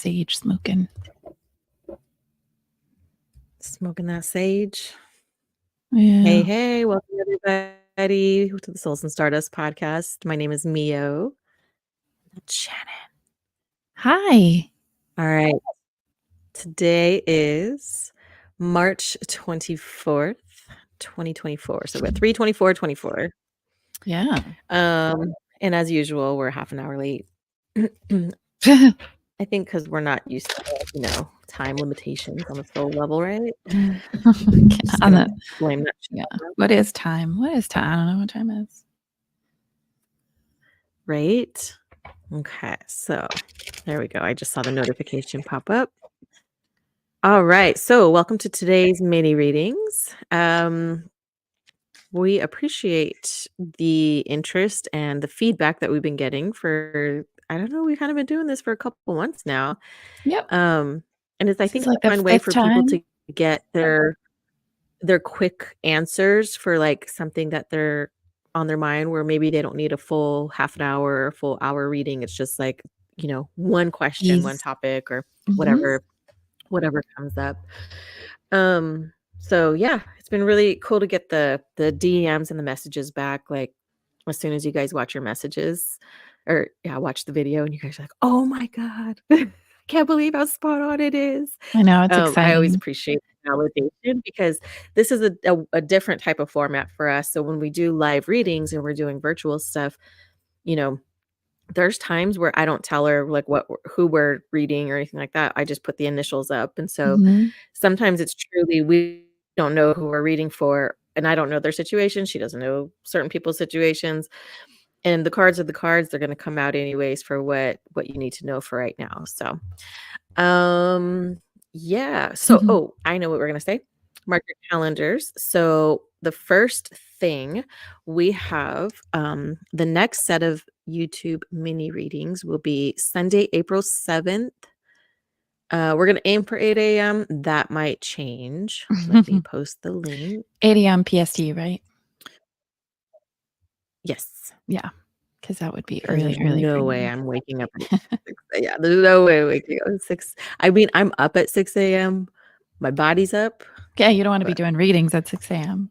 sage smoking. Smoking that sage. Yeah. Hey, welcome everybody to the Souls and Stardust podcast. My name is Mio. That's Shannon. Hi. All right. Today is March 24th, 2024. So we're at 3/24/24. Yeah. And as usual, we're half an hour late. I think because we're not used to, time limitations on the soul level, right? Just gonna blame that shit Yeah. on them. What is time? What is time? I don't know what time is. Right? Okay, so there we go. I just saw the notification pop up. All right, so welcome to today's mini readings. We appreciate the interest and the feedback that we've been getting for, I don't know, we've kind of been doing this for a couple months now. Yep. And it's, I This think, is like a the fun way fifth for people time. to get their quick answers for like something that they're on their mind, where maybe they don't need a full half an hour or a full hour reading. It's just like, one question, one topic, or whatever comes up. So yeah, it's been really cool to get the DMs and the messages back, like as soon as you guys watch your messages or watch the video, and you guys are like, oh my God, can't believe how spot on it is. I know, it's I always exciting. appreciate validation, because this is a different type of format for us. So when we do live readings and we're doing virtual stuff, there's times where I don't tell her like who we're reading or anything like that. I just put the initials up. And so sometimes it's truly, we don't know who we're reading for, and I don't know their situation. She doesn't know certain people's situations. And the cards are the cards. They're going to come out anyways for what you need to know for right now. So, yeah. So, I know what we're going to say. Mark your calendars. So the first thing we have, the next set of YouTube mini readings will be Sunday, April 7th. We're going to aim for 8 a.m. That might change. Let me post the link. 8 a.m. PST, right? Yes. Yeah. Because that would be There's early. no way I'm waking up at 6. Yeah, there's no way waking up at 6. I mean, I'm up at 6 a.m. My body's up. Yeah, you don't want to be doing readings at 6 a.m.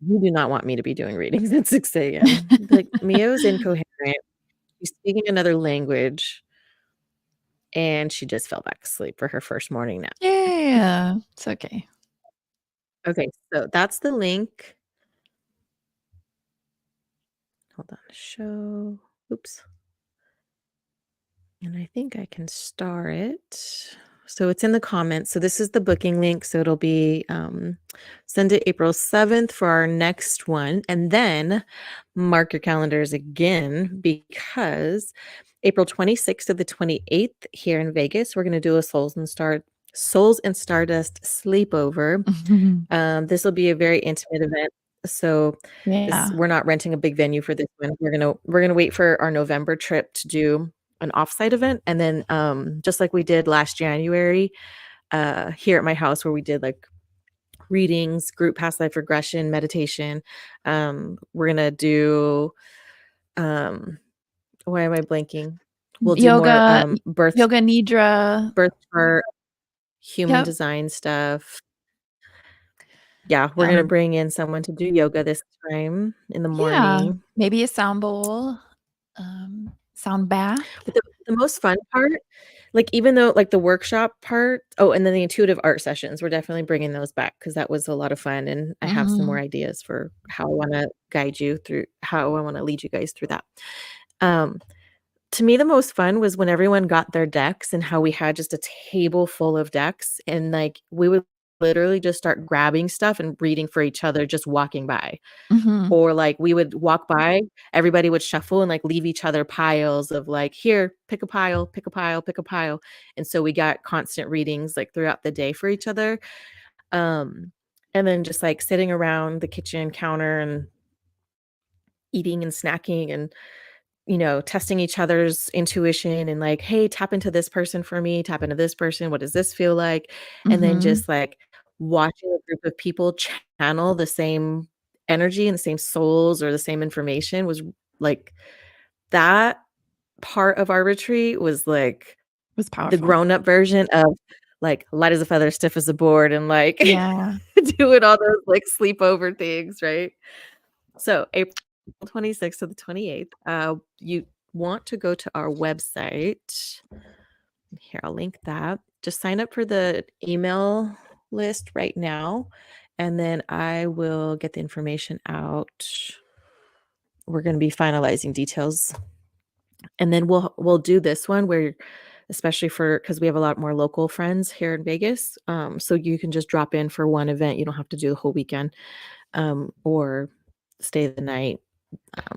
You do not want me to be doing readings at 6 a.m. Like, Mio's incoherent. She's speaking another language, and she just fell back asleep for her first morning nap. Yeah, it's okay. Okay, so that's the link. Hold on, show. Oops. And I think I can star it. So it's in the comments. So this is the booking link. So it'll be Sunday, April 7th for our next one. And then mark your calendars again, because April 26th to the 28th here in Vegas, we're going to do a Souls and Stardust sleepover. This will be a very intimate event. So we're not renting a big venue for this one. We're gonna wait for our November trip to do an offsite event, and then just like we did last January here at my house, where we did like readings, group past life regression, meditation. We're gonna do why am I blanking? We'll do yoga, more birth yoga nidra, chart, human design stuff. Yeah, we're gonna bring in someone to do yoga this time in the morning. Maybe a sound bowl, sound bath. But the most fun part, like, even though like the workshop part, and then the intuitive art sessions, we're definitely bringing those back, because that was a lot of fun, and I have some more ideas for how I want to guide you through, how I want to lead you guys through that. To me, the most fun was when everyone got their decks, and how we had just a table full of decks, and like we would literally just start grabbing stuff and reading for each other, just walking by. Or like we would walk by, everybody would shuffle and like leave each other piles of like, here, pick a pile, pick a pile, pick a pile. And so we got constant readings like throughout the day for each other. And then just like sitting around the kitchen counter and eating and snacking, and testing each other's intuition, and like, hey, tap into this person for me, tap into this person, what does this feel like? And then just like watching a group of people channel the same energy and the same souls or the same information was like, that part of our retreat was, like, Was the powerful. grown-up version of, like, light as a feather, stiff as a board, and, like, Yeah. doing all those, like, sleepover things, right? So, April 26th to the 28th, you want to go to our website. Here, I'll link that. Just sign up for the email list right now, and then I will get the information out. We're gonna be finalizing details, and then we'll do this one where especially for because we have a lot more local friends here in Vegas, so you can just drop in for one event. You don't have to do the whole weekend, or stay the night,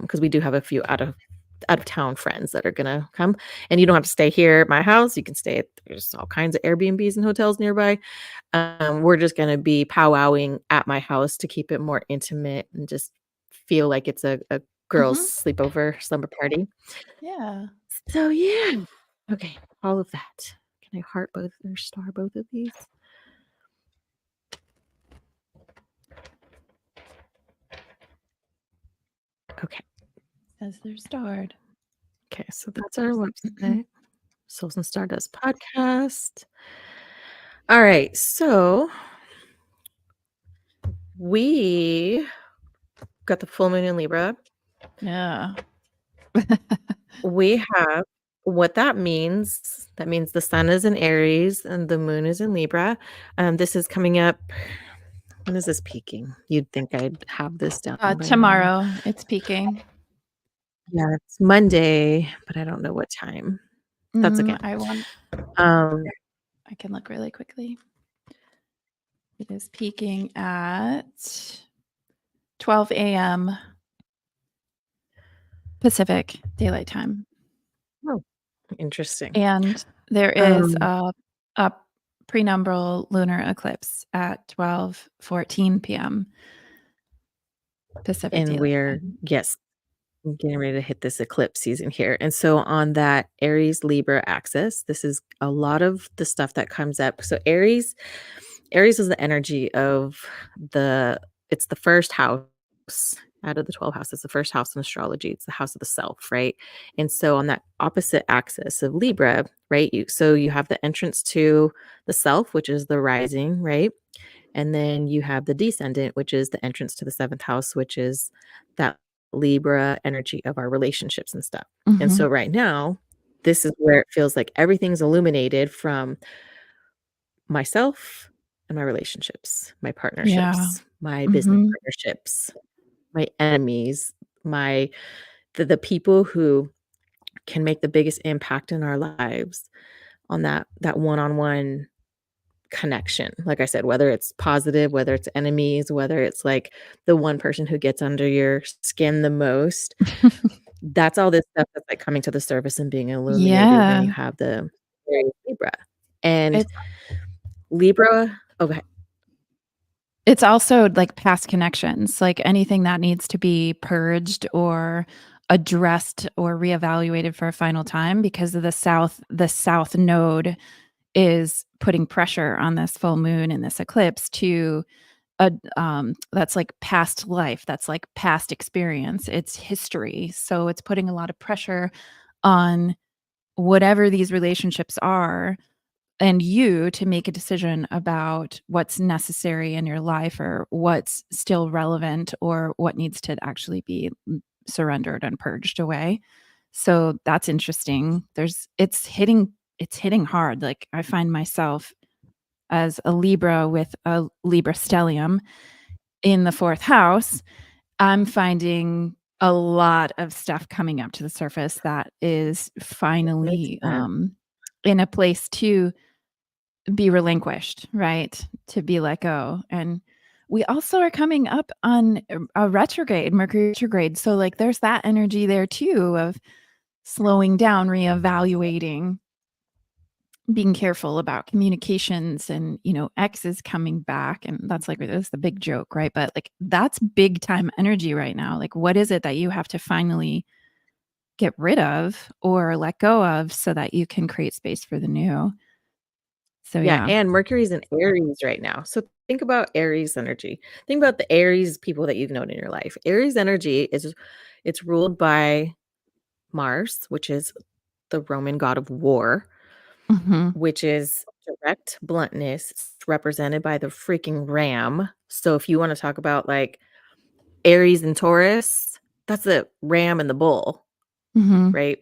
because we do have a few out of town friends that are gonna come, and you don't have to stay here at my house. You can stay at there's all kinds of Airbnbs and hotels nearby. We're just gonna be powwowing at my house to keep it more intimate and just feel like it's a girls' Mhm. sleepover slumber party. Yeah. So yeah. Okay, all of that. Can I heart both or star both of these? Okay. Says they're starred. Okay, so that's our website. Souls and Stardust podcast. All right, so we got the full moon in Libra. Yeah. We have what that means the sun is in Aries and the moon is in Libra. This is coming up. When is this peaking? You'd think I'd have this down by now. Tomorrow it's peaking. Yeah, it's Monday, but I don't know what time. That's okay. Um, I can look really quickly. It is peaking at 12 a.m. Pacific Daylight Time. oh, interesting. And there is Um, a prenumbral lunar eclipse at 12:14 p.m. Pacific and Daylight Time. yes, I'm getting ready to hit this eclipse season here. And so on that Aries Libra axis, this is a lot of the stuff that comes up. So Aries is the energy of it's the first house out of the 12 houses, the first house in astrology. It's the house of the self, right? And so on that opposite axis of Libra, right? You have the entrance to the self, which is the rising, right? And then you have the descendant, which is the entrance to the seventh house, which is that Libra energy of our relationships and stuff. And Mhm. so right now, this is where it feels like everything's illuminated from myself and my relationships, my Yeah. partnerships, my business Mhm. partnerships, my enemies, my the people who can make the biggest impact in our lives on that one-on-one connection. Like I said, whether it's positive, whether it's enemies, whether it's like the one person who gets under your skin the most, that's all this stuff that's like coming to the surface and being illuminated when you Yeah. have the Aries Libra. And It's Libra, okay. it's also like past connections, like anything that needs to be purged or addressed or reevaluated for a final time because of the south node is putting pressure on this full moon and this eclipse to that's like past life, that's like past experience, it's history. So it's putting a lot of pressure on whatever these relationships are and you to make a decision about what's necessary in your life or what's still relevant or what needs to actually be surrendered and purged away. So that's interesting. It's hitting hard. Like I find myself as a Libra with a Libra stellium in the fourth house, I'm finding a lot of stuff coming up to the surface that is Makes finally sense. in a place to be relinquished, right? To be let go. And we also are coming up on a retrograde, Mercury retrograde. So, like, there's that energy there too of slowing down, reevaluating, being careful about communications and, X is coming back. And that's like, that's the big joke, right? But like, that's big time energy right now. Like, what is it that you have to finally get rid of or let go of so that you can create space for the new? So, Yeah, yeah. and Mercury's in Aries right now. So think about Aries energy. Think about the Aries people that you've known in your life. Aries energy it's ruled by Mars, which is the Roman god of war, Mhm. which is direct bluntness. It's represented by the freaking ram. So if you wanna talk about, like, Aries and Taurus, that's the ram and the bull, Mhm. right?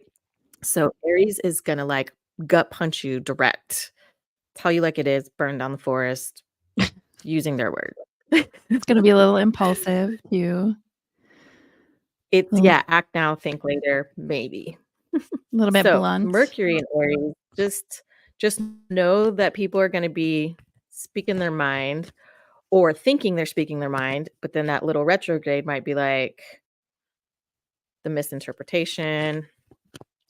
So Aries is gonna, like, gut punch you direct, tell you like it is, burn down the forest, using their word. It's gonna be a little impulsive too. It's A yeah, act now, think later, maybe. little bit So, blunt. Mercury in Aries, just know that people are gonna be speaking their mind or thinking they're speaking their mind, but then that little retrograde might be like the misinterpretation,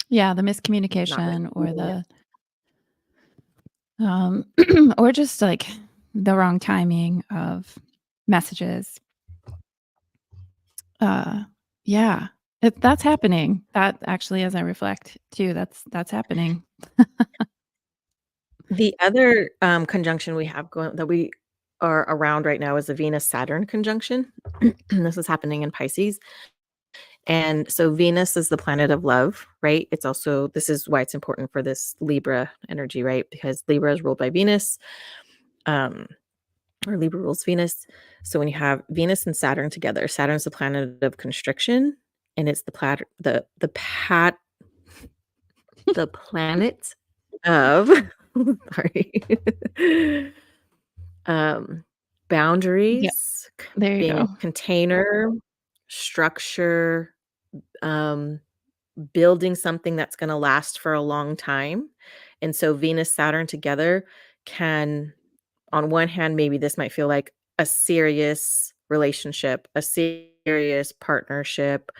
Yeah, the not miscommunication or receiving it. the, um or just, like, the wrong timing of messages. Uh, yeah, that's happening. That actually, as I reflect too, that's happening. The other, conjunction we have going that we are around right now is the Venus-Saturn conjunction. This is happening in Pisces. And so Venus is the planet of love, right? It's also this is why it's important for this Libra energy, right? Because Libra is ruled by Venus, um, or Libra rules Venus. So when you have Venus and Saturn together, Saturn's the planet of constriction, and it's the planet of sorry. um Yep, Boundaries, there you being go. a container, structure, um building something that's gonna last for a long time. And so Venus, Saturn together can on one hand, maybe this might feel like a serious relationship, a serious partnership,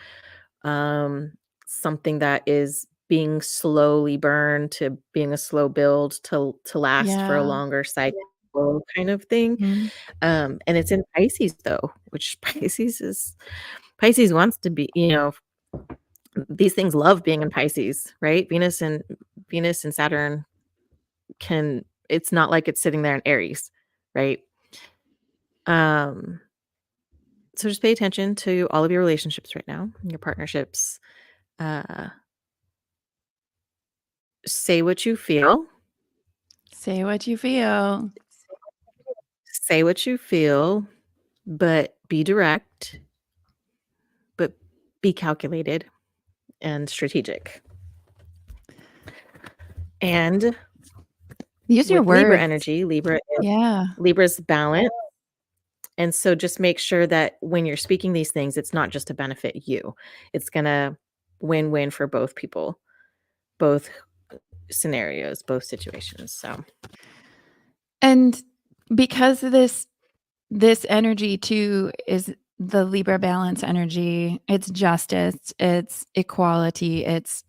um, something that is being slowly burned to being a slow build to last for a Yeah. longer cycle kind of thing. Mhm. And it's in Pisces though, which Pisces wants to be, these things love being in Pisces, right? Venus and Saturn can it's not like it's sitting there in Aries, right? Um, so just pay attention to all of your relationships right now, your partnerships. Uh, say what you feel, Say what you feel. say what you feel, but be direct, but be calculated and strategic. And Use your with Libra words. energy, Yeah. Libra's balance. And so just make sure that when you're speaking these things, it's not just to benefit you. It's gonna win-win for both people, both scenarios, both situations. So And because this energy too is the Libra balance energy, it's justice, it's equality, it's,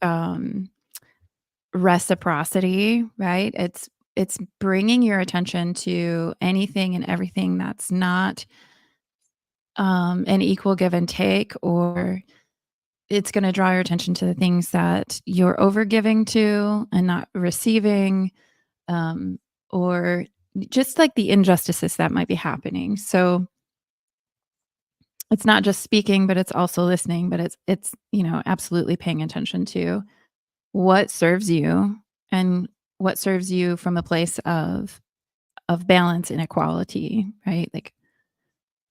reciprocity, right? It's bringing your attention to anything and everything that's not, an equal give and take, or it's gonna draw your attention to the things that you're overgiving to and not receiving, um, or just like the injustices that might be happening. So it's not just speaking, but it's also listening, but it's absolutely paying attention to what serves you and what serves you from a place of balance and equality, right? Like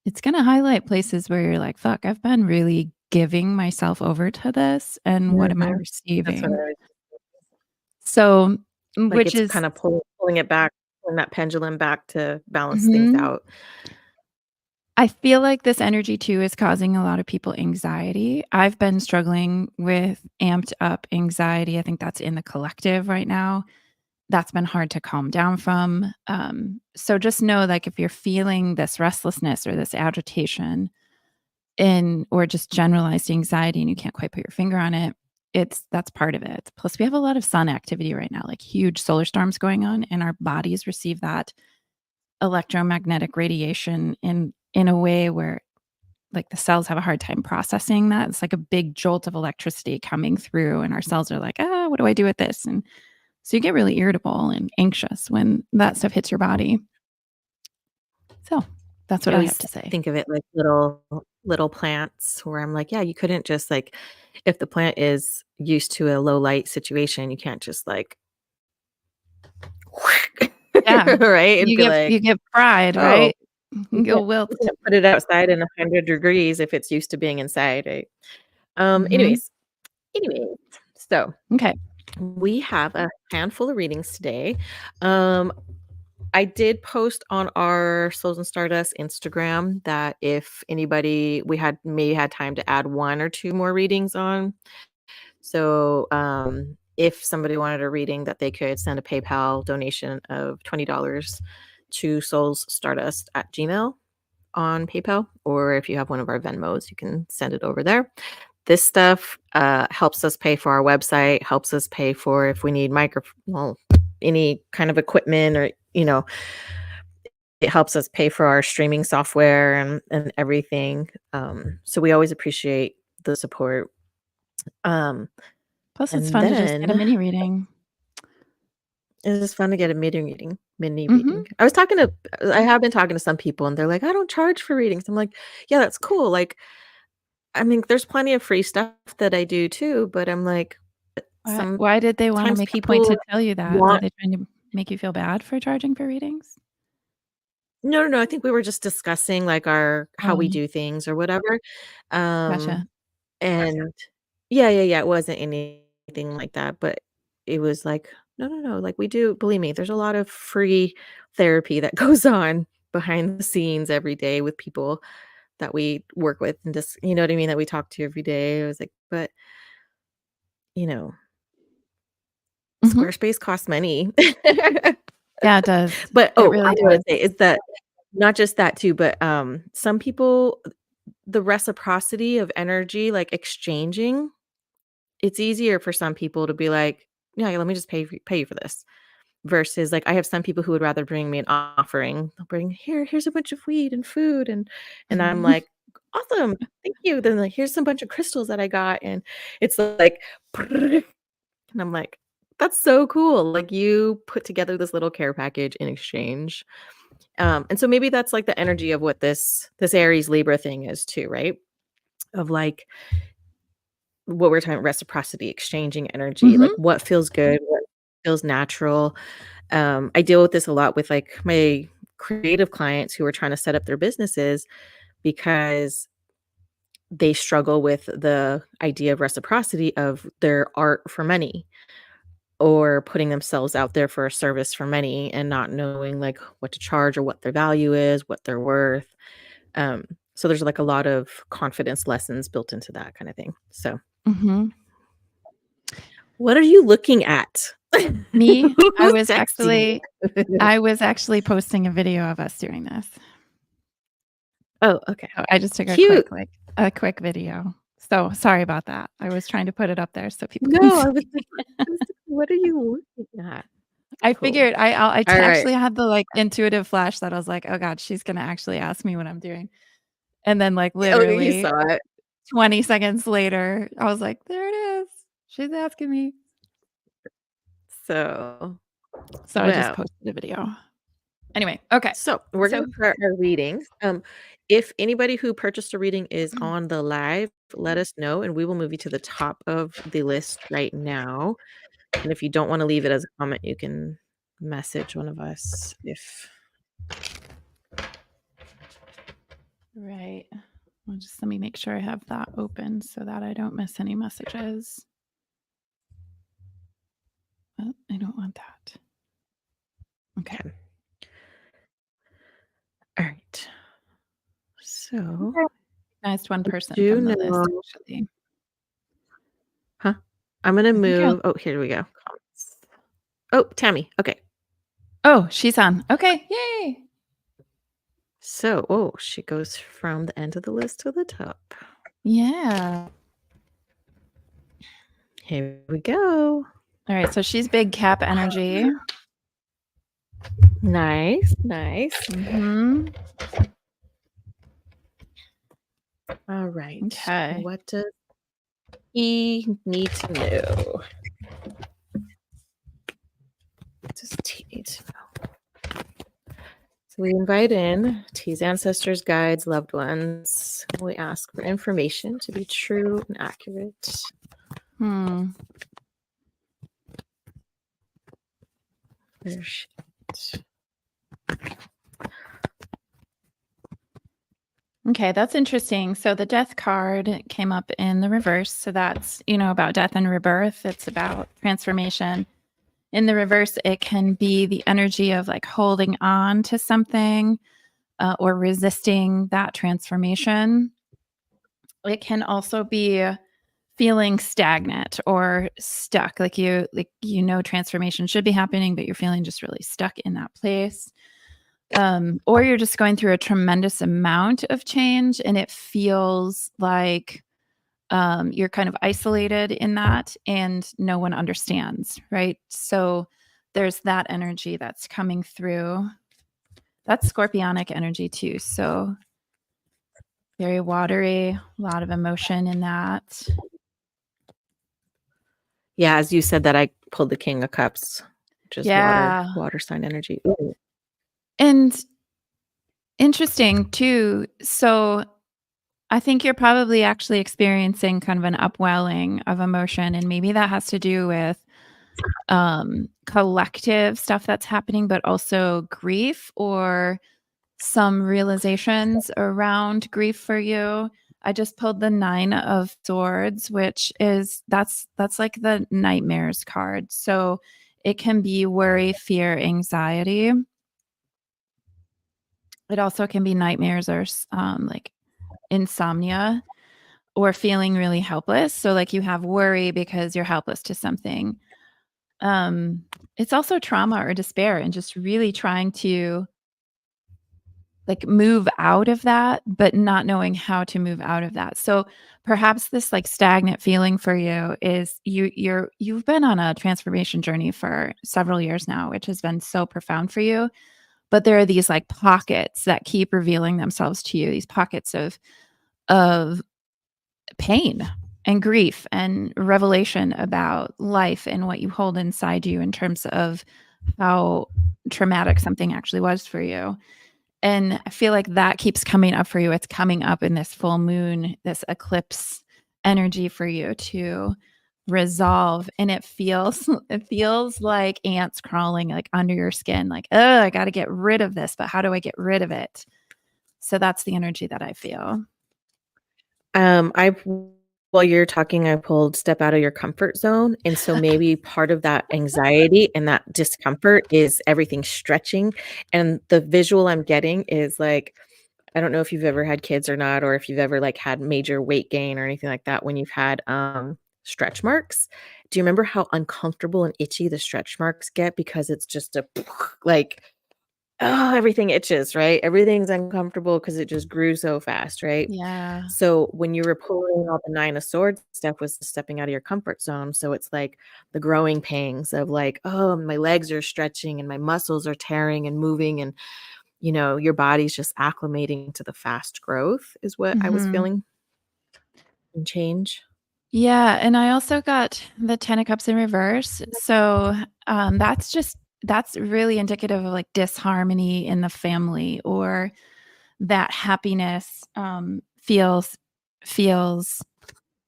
it's gonna highlight places where you're like, fuck, I've been really giving myself over to this, and what am I mhm, that's what receiving? I So, like, which it's is kinda pulling it back, pulling that pendulum back to balance things Mhm. out. I feel like this energy too is causing a lot of people anxiety. I've been struggling with amped up anxiety. I think that's in the collective right now. That's been hard to calm down from. So just know, like, if you're feeling this restlessness or this agitation or just generalized anxiety and you can't quite put your finger on it, that's part of it. Plus, we have a lot of sun activity right now, like huge solar storms going on, and our bodies receive that electromagnetic radiation in a way where like the cells have a hard time processing that. It's like a big jolt of electricity coming through, and our cells are like, what do I do with this? And so you get really irritable and anxious when that stuff hits your body. So, That's I what I have always to say. think of it like little plants where I'm like, yeah, you couldn't just like if the plant is used to a low light situation, you can't just like Yeah. right? And be You like, get fried, oh, right? You'll wilt. you can't put it outside in 100 degrees if it's used to being inside, right? Mhm. Anyways, so Okay. we have a handful of readings today. Um, I did post on our Souls and Stardust Instagram that if anybody we had maybe had time to add 1 or 2 more readings on. So, if somebody wanted a reading that they could send a PayPal donation of $20 to soulsstardust at Gmail on PayPal, or if you have one of our Venmos, you can send it over there. This stuff helps us pay for our website, helps us pay for if we need any kind of equipment or, it helps us pay for our streaming software and everything. So we always appreciate the support. Um, Plus, it's and fun to just get a then mini reading. it's just fun to get a mini Mhm. reading. I have been talking to some people and they're like, I don't charge for readings. I'm like, yeah, that's cool. Like, I mean, there's plenty of free stuff that I do too, but I'm like, Why did they wanna sometimes make a point people to tell you that? Were want they trying to make you feel bad for charging for readings? no, no, no. I think we were just discussing like our how we Oh, do things or whatever. gotcha. Um, and yeah, yeah, yeah. It wasn't anything like that, but it was like, no, no, no. Like we do, believe me, there's a lot of free therapy that goes on behind the scenes every day with people that we work with and just, you know what I mean, that we talk to every day. I was like, but you know, Mhm. Squarespace costs money. Yeah, it does. But, It I really wanna does. say is that not just that too, but, some people the reciprocity of energy, like, exchanging, it's easier for some people to be like, "Yeah, let me just pay you for this," versus, like, I have some people who would rather bring me an offering. They'll bring, here's a bunch of weed and food," and I'm like, "Awesome, thank you." Then, like, "Here's some bunch of crystals that I got," and it's like, and I'm like, "That's so cool." Like, you put together this little care package in exchange. And so maybe that's like the energy of what this Aries Libra thing is too, right? Of like what we're talking reciprocity, exchanging energy, like Mhm. what feels good, what feels natural. I deal with this a lot with like my creative clients who are trying to set up their businesses because they struggle with the idea of reciprocity of their art for money or putting themselves out there for a service for money and not knowing like what to charge or what their value is, what they're worth. Um, so there's like a lot of confidence lessons built into that kind of thing. So, Mhm. what are you looking at? Me, Who's texting you? I was actually posting a video of us doing this. Oh, okay. So I just took Cute. a quick video. So, sorry about that. I was trying to put it up there so people can No, see. I was like, what are you looking at? I Cool. figured I All right. actually had the, like, intuitive flash that I was like, "Oh god, she's gonna actually ask me what I'm doing." And then, like, Oh, you literally saw it. 20 seconds later, I was like, "There it is. She's asking me." So, So I just well, posted a video. Anyway, okay. so we're So gonna start our readings. If anybody who purchased a reading is on the live, let us know and we will move you to the top of the list right now. And if you don't wanna leave it as a comment, you can message one of us if right. Well, just let me make sure I have that open so that I don't miss any messages. Oh, I don't want that. Okay. okay. Alright. So, Okay. Recognized one I person do from the list, know actually. huh? I'm gonna I think I move here we go. Comments. Oh, Tammy, okay. Oh, she's on. Okay, yay. So oh, she goes from the end of the list to the top. Yeah. Here we go. Alright, so she's big cap energy. Nice, nice. Mhm. Alright. Okay. What does he need to know? What does T need to know? We invite in T's ancestors, guides, loved ones. We ask for information to be true and accurate. Hmm. There's Okay, that's interesting. So the death card came up in the reverse. So that's, about death and rebirth. It's about transformation. In the reverse, it can be the energy of like holding on to something or resisting that transformation. It can also be feeling stagnant or stuck, transformation should be happening, but you're feeling just really stuck in that place. Or you're just going through a tremendous amount of change and it feels like you're kind of isolated in that and no one understands, right? So there's that energy that's coming through. That's scorpionic energy too. So very watery, a lot of emotion in that. Yeah, as you said that, I pulled the King of Cups, which is Yeah. water sign energy. Ooh. And interesting too. So I think you're probably actually experiencing kind of an upwelling of emotion, and maybe that has to do with collective stuff that's happening, but also grief or some realizations around grief for you. I just pulled the 9 of swords, which is that's like the nightmares card. So it can be worry, fear, anxiety. It also can be nightmares or like insomnia or feeling really helpless. So like you have worry because you're helpless to something. Um, it's also trauma or despair and just really trying to like move out of that, but not knowing how to move out of that. So perhaps this like stagnant feeling for you is you've been on a transformation journey for several years now, which has been so profound for you. But there are these like pockets that keep revealing themselves to you, these pockets of pain and grief and revelation about life and what you hold inside you in terms of how traumatic something actually was for you. And I feel like that keeps coming up for you. It's coming up in this full moon, this eclipse energy for you to resolve. And it feels like ants crawling like under your skin, like, oh, I got to get rid of this, but how do I get rid of it? So that's the energy that I feel. I while you're talking, I pulled step out of your comfort zone, and so maybe part of that anxiety and that discomfort is everything stretching, and the visual I'm getting is, like, I don't know if you've ever had kids or not, or if you've ever, like, had major weight gain or anything like that when you've had, stretch marks. Do you remember how uncomfortable and itchy the stretch marks get because it's just a like, oh, everything itches, right? Everything's uncomfortable because it just grew so fast, right? Yeah. So when you were pulling all the 9 of swords stuff was stepping out of your comfort zone. So it's like the growing pangs of like, oh, my legs are stretching and my muscles are tearing and moving and your body's just acclimating to the fast growth is what I was Mhm. feeling and change. Yeah, and I also got the 10 of cups in reverse. So, that's really indicative of, like, disharmony in the family or that happiness, feels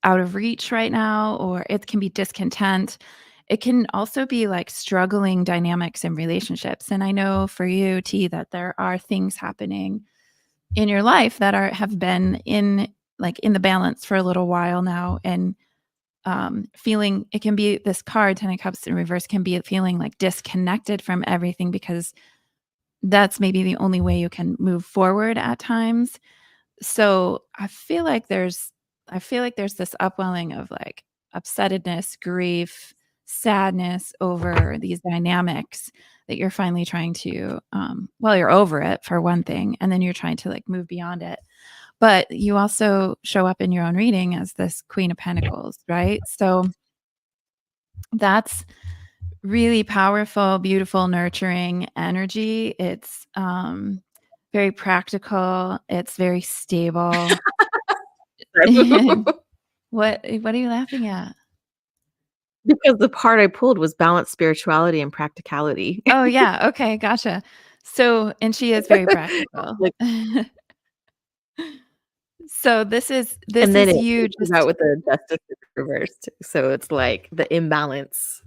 out of reach right now, or it can be discontent. It can also be, like, struggling dynamics in relationships, and I know for you, T, that there are things happening in your life that have been in the balance for a little while now, and feeling it can be this card 10 of cups in reverse can be feeling like disconnected from everything because that's maybe the only way you can move forward at times. So I feel like there's this upwelling of like upsettedness, grief, sadness over these dynamics that you're finally trying to well, you're over it for one thing, and then you're trying to like move beyond it. But you also show up in your own reading as this Queen of Pentacles, right? So that's really powerful, beautiful, nurturing energy. It's very practical. It's very stable. What are you laughing at? Because the part I pulled was balance spirituality and practicality. Oh, yeah. Okay, gotcha. So and she is very practical. Like, So this and then is it you comes out just with the justice reversed, so it's like the imbalance.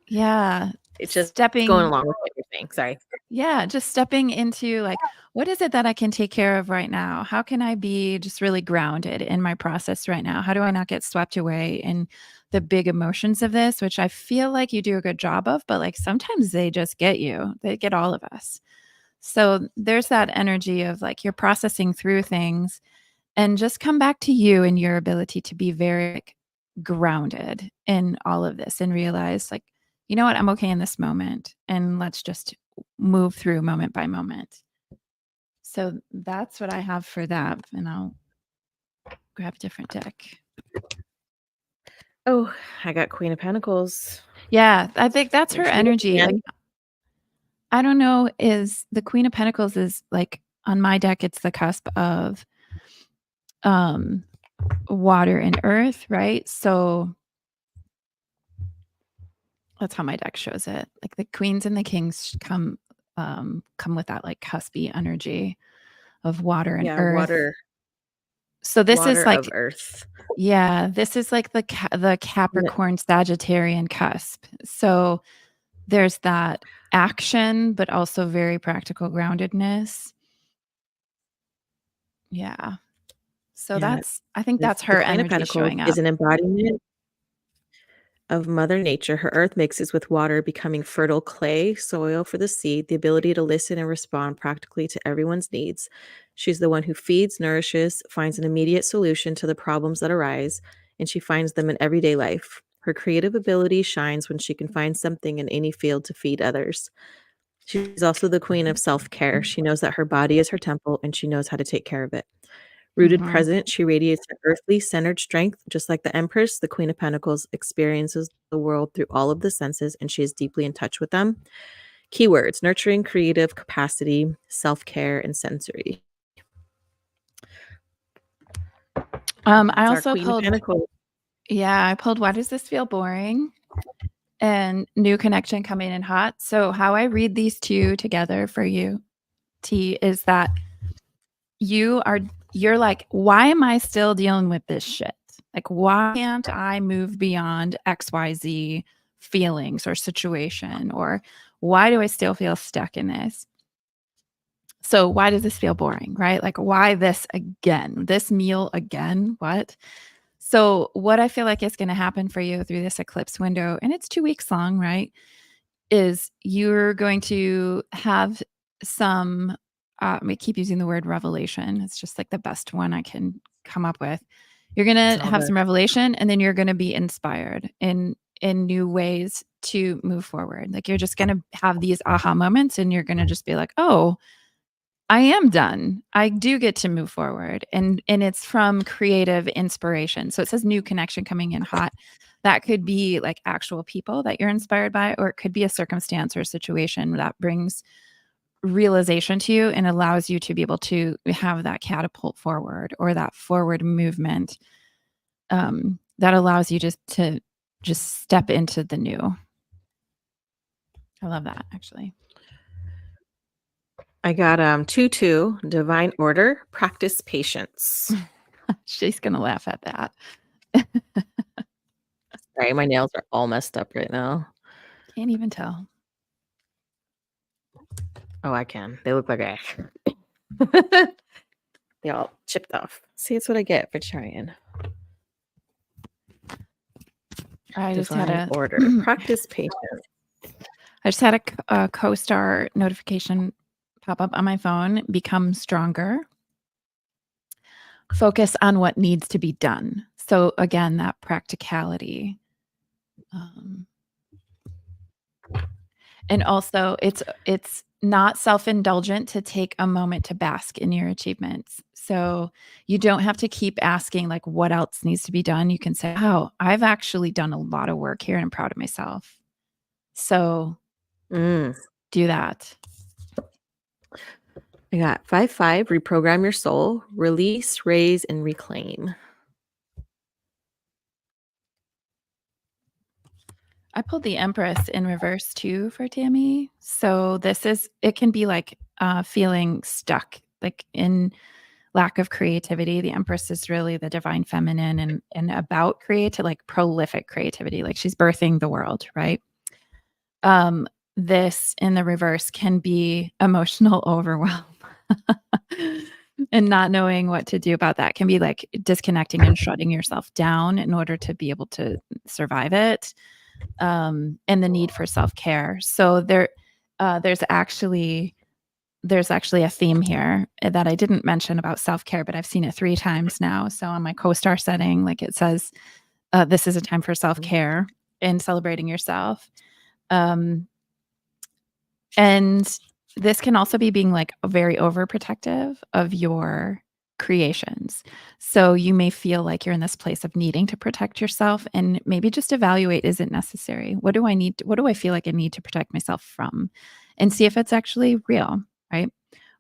yeah, It's just going stepping along with what you're saying, sorry. yeah, just stepping into, like, what is it that I can take care of right now? How can I be just really grounded in my process right now? How do I not get swept away in the big emotions of this, which I feel like you do a good job of, but, like, sometimes they just get you. They get all of us. So, there's that energy of, like, you're processing through things and just come back to you and your ability to be very, like, grounded in all of this and realize, like, "You know what? I'm okay in this moment, and let's just move through moment by moment." So that's what I have for that, and I'll grab a different deck. Oh, I got Queen of Pentacles. Yeah, I think that's her There she is energy, like, again. I don't know, is the Queen of Pentacles is, like on my deck, it's the cusp of, um, water and earth, right? So that's how my deck shows it. Like, the queens and the kings come with that, like, cuspy energy of water and Yeah, earth. So this water is of like earth. yeah, this is like the And it Capricorn Sagittarian cusp. So there's that action, but also very practical groundedness. Yeah. So yeah, that's I think this that's the her Queen of energy Pentacles showing is up. an embodiment of Mother Nature. Her earth mixes with water, becoming fertile clay, soil for the seed, the ability to listen and respond practically to everyone's needs. She's the one who feeds, nourishes, finds an immediate solution to the problems that arise, and she finds them in everyday life. Her creative ability shines when she can find something in any field to feed others. She's also the queen of self care. She knows that her body is her temple and she knows how to take care of it. Rooted Mhm. present, she radiates an earthly centered strength. Just like the Empress, the Queen of Pentacles experiences the world through all of the senses and she is deeply in touch with them. Keywords: nurturing, creative capacity, self care, and sensory. I That's our also Queen of pulled Pentacles. yeah, I pulled why does this feel boring? And new connection coming in hot. So how I read these two together for you, T, is that you are you're like, why am I still dealing with this shit? Like, why can't I move beyond XYZ feelings or situation? Or why do I still feel stuck in this? So why does this feel boring? Right? Like, why this again? This meal again? What? So what I feel like is going to happen for you through this eclipse window, and it's 2 weeks long, right? Is you're going to have some I keep using the word revelation. It's just like the best one I can come up with. You're It's gonna all have good. some revelation and then you're gonna be inspired in new ways to move forward. Like you're just gonna have these aha moments and you're gonna just be like, oh, I am done. I do get to move forward. And it's from creative inspiration. So it says new connection coming in hot. That could be like actual people that you're inspired by, or it could be a circumstance or situation that brings realization to you and allows you to be able to have that catapult forward or that forward movement that allows you just to just step into the new. I love that actually. I got 2-2, divine order, practice patience. She's gonna laugh at that. Sorry, my nails are all messed up right now. Can't even tell. Oh, I can. They look like a they all chipped off. See, that's what I get for trying. I just had Divine a order. Practice patience. I just had a co-star notification pop up on my phone. Become stronger. Focus on what needs to be done. So again, that practicality. Um, and also, it's not self-indulgent to take a moment to bask in your achievements. So you don't have to keep asking like what else needs to be done. You can say, "Oh, I've actually done a lot of work here and I'm proud of myself." So Mm. do that. I got 5-5, reprogram your soul, release, raise, and reclaim. I pulled the Empress in reverse too for Tammy. So this is it can be like feeling stuck, like in lack of creativity. The Empress is really the divine feminine and about creative, like prolific creativity, like she's birthing the world, right? This in the reverse can be emotional overwhelm. And not knowing what to do about that can be like disconnecting and shutting yourself down in order to be able to survive it. And the need for self-care. So there's actually a theme here that I didn't mention about self-care, but I've seen it 3 times now. So on my co-star setting, like it says, this is a time for self-care and celebrating yourself. And this can also be being like very overprotective of your creations. So you may feel like you're in this place of needing to protect yourself and maybe just evaluate, is it necessary? What do I feel like I need to protect myself from? And see if it's actually real, right?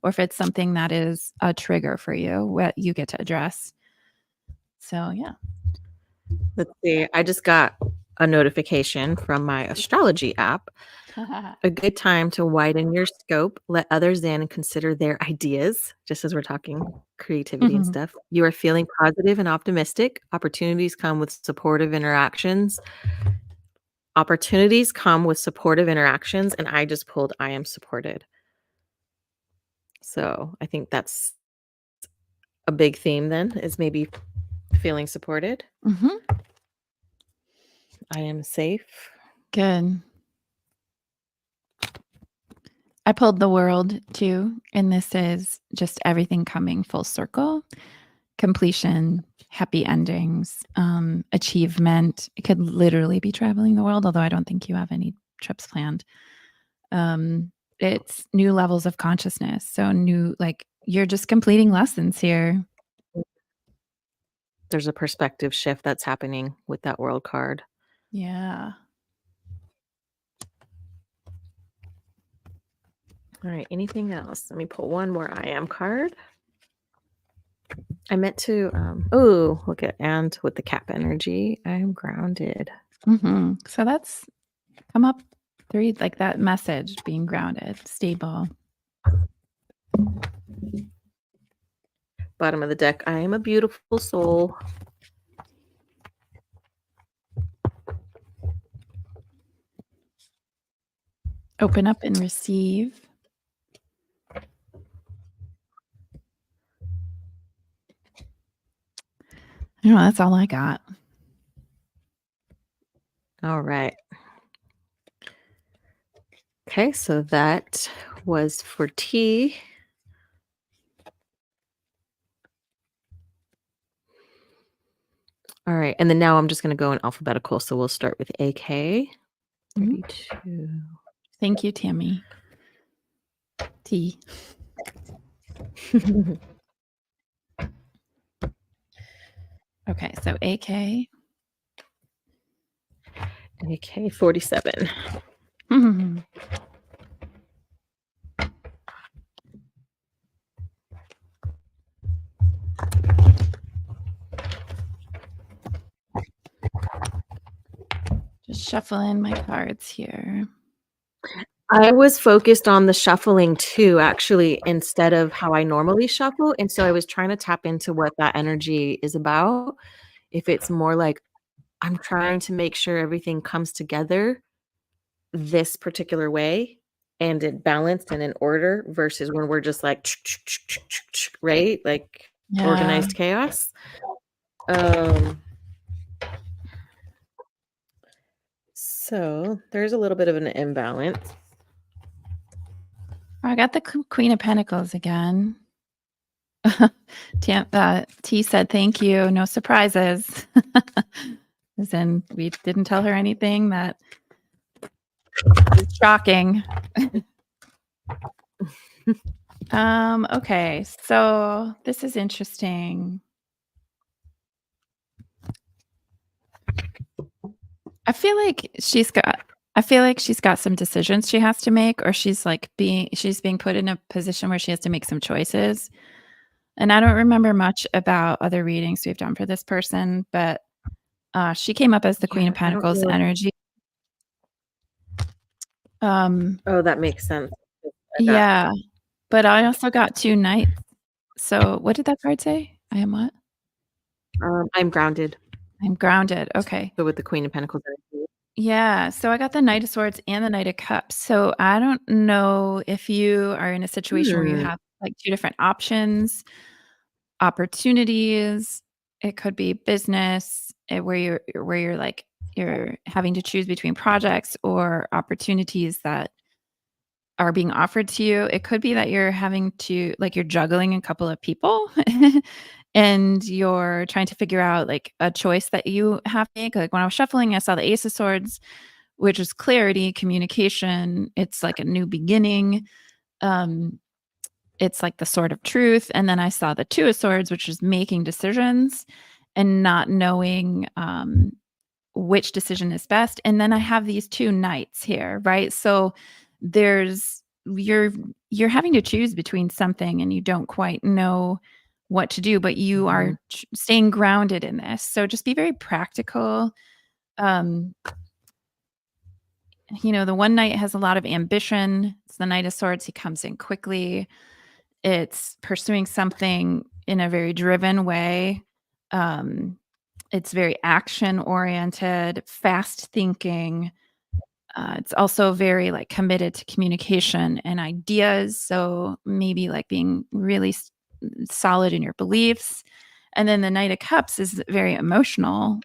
Or if it's something that is a trigger for you, what you get to address. So, yeah. Let's see. I just got a notification from my astrology app. A good time to widen your scope, let others in and consider their ideas, just as we're talking creativity and Mhm. stuff. You are feeling positive and optimistic. Opportunities come with supportive interactions. Opportunities come with supportive interactions, and I just pulled I am supported. So I think that's a big theme then, is maybe feeling supported. Mhm. I am safe. Good. I pulled the world too, and this is just everything coming full circle, completion, happy endings, achievement. It could literally be traveling the world, although I don't think you have any trips planned. It's new levels of consciousness. So new, like you're just completing lessons here. There's a perspective shift that's happening with that world card. Yeah. All right, anything else? Let me pull one more I am card. I meant to, oh, look at, and with the cap energy, I am grounded. So that's come up 3, like that message, being grounded, stable. Bottom of the deck, I am a beautiful soul. Open up and receive. You know, that's all I got. All right. Okay, so that was for T. All right, and then now I'm just going to go in alphabetical. So we'll start with AK. 32. Thank you, Tammy. T. Okay, so AK. AK 47. Just shuffling my cards here. I was focused on the shuffling too, actually, instead of how I normally shuffle. And so I was trying to tap into what that energy is about. If it's more like I'm trying to make sure everything comes together this particular way and it balanced and in order versus when we're just like, right? Like Yeah. organized chaos. So there's a little bit of an imbalance. I got the Queen of Pentacles again. T said, thank you. No surprises. As in, we didn't tell her anything that is shocking. Okay, so this is interesting. I feel like she's got some decisions she has to make, or she's being put in a position where she has to make some choices. And I don't remember much about other readings we've done for this person, but she came up as the Queen of Yeah, I don't Pentacles know. energy. Oh, that makes sense. Yeah. But I also got 2 knights. So, what did that card say? I am what? I'm grounded. I'm grounded, okay. So with the Queen of Pentacles energy. Yeah, so I got the Knight of Swords and the Knight of Cups. So I don't know if you are in a situation where you Hmm. have, like, 2 different options, opportunities. It could be business, where you're, like, you're having to choose between projects or opportunities that are being offered to you. It could be that you're having to like, you're juggling a couple of people and you're trying to figure out, like, a choice that you have to make. Like, when I was shuffling, I saw the Ace of Swords, which is clarity, communication. It's like a new beginning. Um, it's like the sword of truth. And then I saw the Two of Swords, which is making decisions and not knowing which decision is best. And then I have these 2 knights here, right? So there's you're you're having to choose between something and you don't quite know what to do, but you are Mhm. staying grounded in this. So just be very practical. Um, the one knight has a lot of ambition. It's the Knight of Swords. He comes in quickly. It's pursuing something in a very driven way. Um, it's very action oriented, fast thinking. It's also very like committed to communication and ideas. So maybe like being really solid in your beliefs. And then the Knight of Cups is very emotional.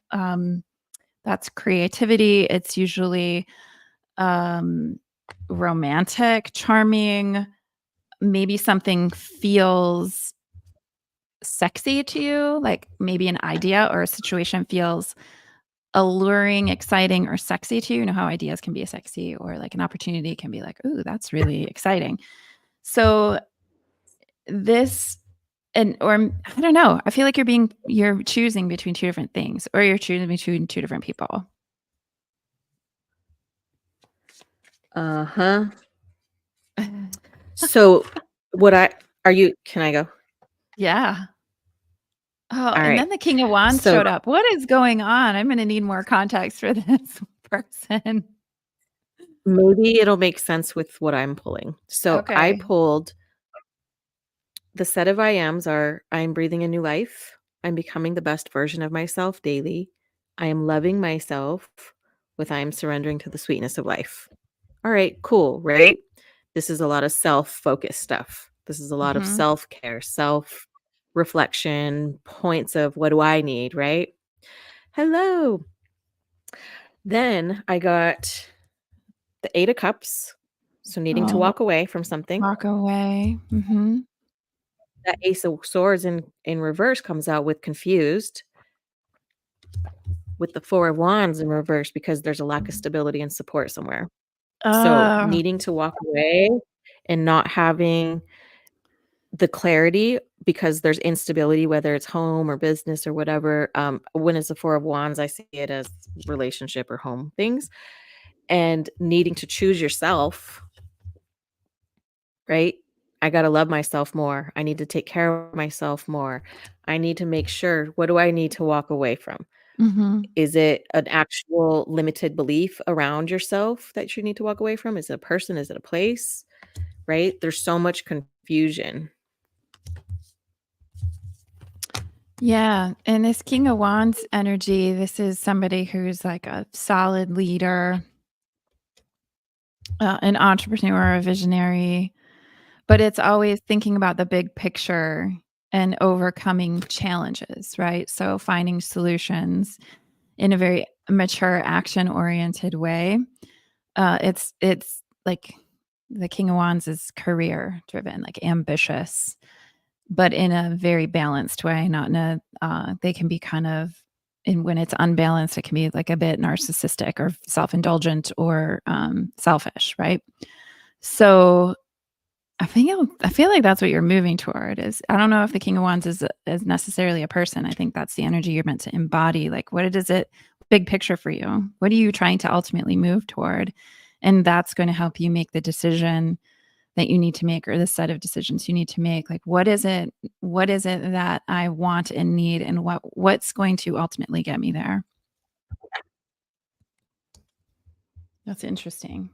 That's creativity. It's usually um, romantic, charming. Maybe something feels sexy to you, like maybe an idea or a situation feels alluring, exciting, or sexy to you. You know how ideas can be sexy or like an opportunity can be like, "Ooh, that's really exciting." So this I don't know, I feel like you're choosing between 2 different things or you're choosing between 2 different people. Uh-huh. So what I are you can I go? Yeah. Oh, All and right. then the King of Wands So showed up. What is going on? I'm gonna need more context for this person. maybe it'll make sense with what I'm pulling. So I Okay. pulled the set of I ams are I'm breathing a new life. I'm becoming the best version of myself daily. I am loving myself with I am surrendering to the sweetness of life. All right, cool, right? This is a lot of self-focused stuff. This is a lot of Mhm. self-care, self-reflection, points of what do I need, right? Hello. Then I got the 8 of cups, so needing to Oh, walk away from something. walk away. Mhm. That ace of swords in reverse comes out with confused, with the 4 of wands in reverse because there's a lack of stability and support somewhere. So, Oh. needing to walk away and not having the clarity because there's instability, whether it's home or business or whatever. When it's the 4 of wands, I see it as relationship or home things, and needing to choose yourself, right? I gotta love myself more. I need to take care of myself more. I need to make sure, what do I need to walk away from? Mhm. Is it an actual limited belief around yourself that you need to walk away from? Is it a person? Is it a place? Right? There's so much confusion. Yeah, and this King of Wands energy, this is somebody who's like a solid leader, an entrepreneur, a visionary, but it's always thinking about the big picture and overcoming challenges, right? So finding solutions in a very mature, action-oriented way. It's like the King of Wands is career driven, like ambitious, but in a very balanced way, not in a they can be kind of and when it's unbalanced, it can be like a bit narcissistic or self-indulgent or selfish, right? So I feel like that's what you're moving toward is I don't know if the King of Wands is necessarily a person. I think that's the energy you're meant to embody. Like what is it big picture for you? What are you trying to ultimately move toward? And that's going to help you make the decision that you need to make or the set of decisions you need to make. Like what is it that I want and need and what's going to ultimately get me there? That's interesting.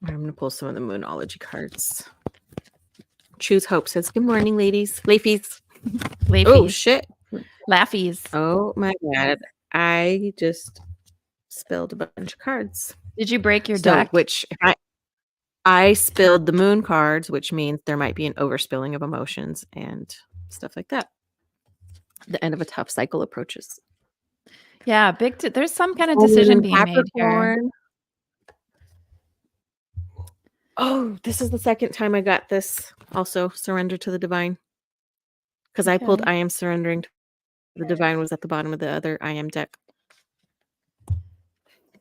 I'm gonna pull some of the Moonology cards. Choose Hope says, good morning, ladies. Ladies. Lay Oh, fees. shit. Laughies. Oh, my God. I just spilled a bunch of cards. Did you break your So, deck? which I spilled the moon cards, which means there might be an overspilling of emotions and stuff like that. The end of a tough cycle approaches. Yeah, there's some kind of Full moon decision in being made here. Capricorn. Oh, this is the second time I got this. Also, surrender to the divine. Because I pulled Okay. I am surrendering to the divine was at the bottom of the other I am deck.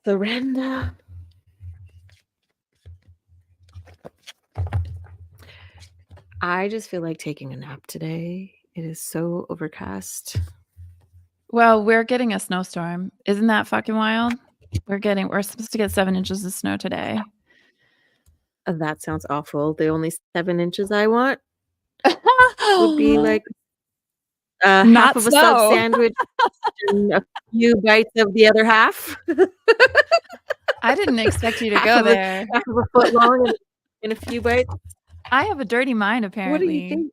Surrender. I just feel like taking a nap today. It is so overcast. Well, we're getting a snowstorm. Isn't that fucking wild? We're supposed to get 7 inches of snow today. That sounds awful. The only 7 inches I want would be like half Not of a sub snow. sandwich and a few bites of the other half. I didn't expect you to half go of there. half of a foot long and a few bites. I have a dirty mind, What are you apparently. thinking?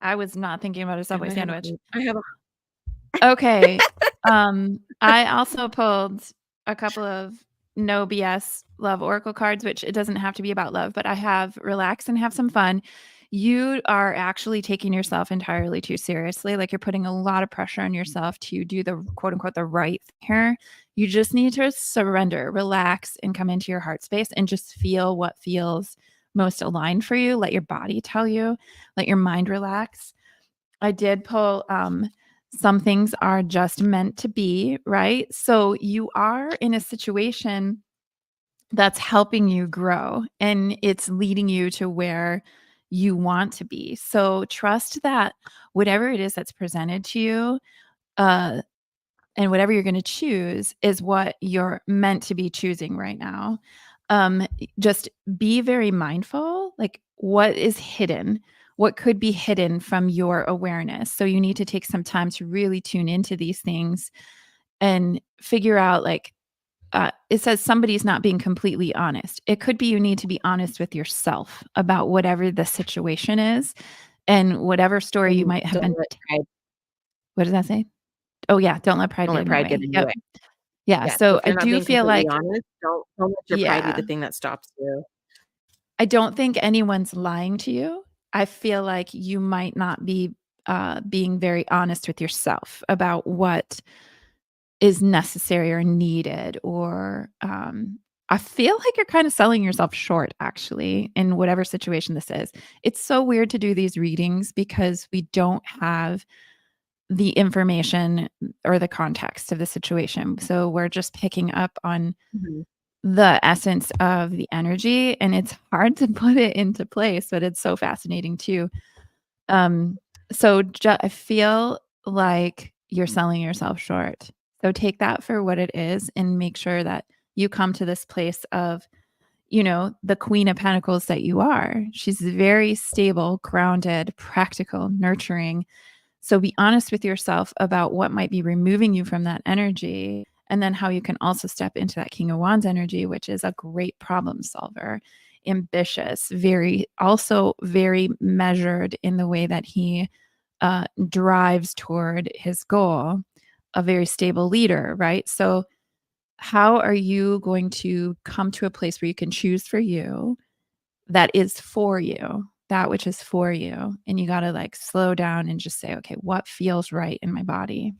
I was not thinking about a Subway sandwich. I have a Okay. I also pulled a couple of no BS love oracle cards, which it doesn't have to be about love, but I have relax and have some fun. You are actually taking yourself entirely too seriously. Like you're putting a lot of pressure on yourself to do the quote unquote the right thing here. You just need to surrender, relax, and come into your heart space and just feel what feels most aligned for you. Let your body tell you, let your mind relax. I did pull some things are just meant to be, right? So you are in a situation that's helping you grow and it's leading you to where you want to be. So trust that whatever it is that's presented to you, uh, and whatever you're going to choose is what you're meant to be choosing right now. Just be very mindful, like what is hidden, what could be hidden from your awareness. So you need to take some time to really tune into these things and figure out like, it says somebody's not being completely honest. It could be you need to be honest with yourself about whatever the situation is and whatever story you might have been. What does that say? Oh, yeah. Don't let pride don't get let in the pride get way. in your Yep. way. Yeah. Yeah. So So if I you're not do being feel completely like, honest, don't let your pride be the thing that stops you. I don't think anyone's lying to you. I feel like you might not be being very honest with yourself about what is necessary or needed, or I feel like you're kind of selling yourself short, actually, in whatever situation this is. It's so weird to do these readings because we don't have the information or the context of the situation. So we're just picking up on Mhm. the essence of the energy, and it's hard to put it into place, but it's so fascinating too. Um, I feel like you're selling yourself short. So take that for what it is and make sure that you come to this place of, the Queen of Pentacles that you are. She's very stable, grounded, practical, nurturing. So be honest with yourself about what might be removing you from that energy, and then how you can also step into that King of Wands energy, which is a great problem solver, ambitious, also very measured in the way that he drives toward his goal, a very stable leader, right? So how are you going to come to a place where you can choose for you that is for you, that which is for you? And you got to like slow down and just say, okay, what feels right in my body?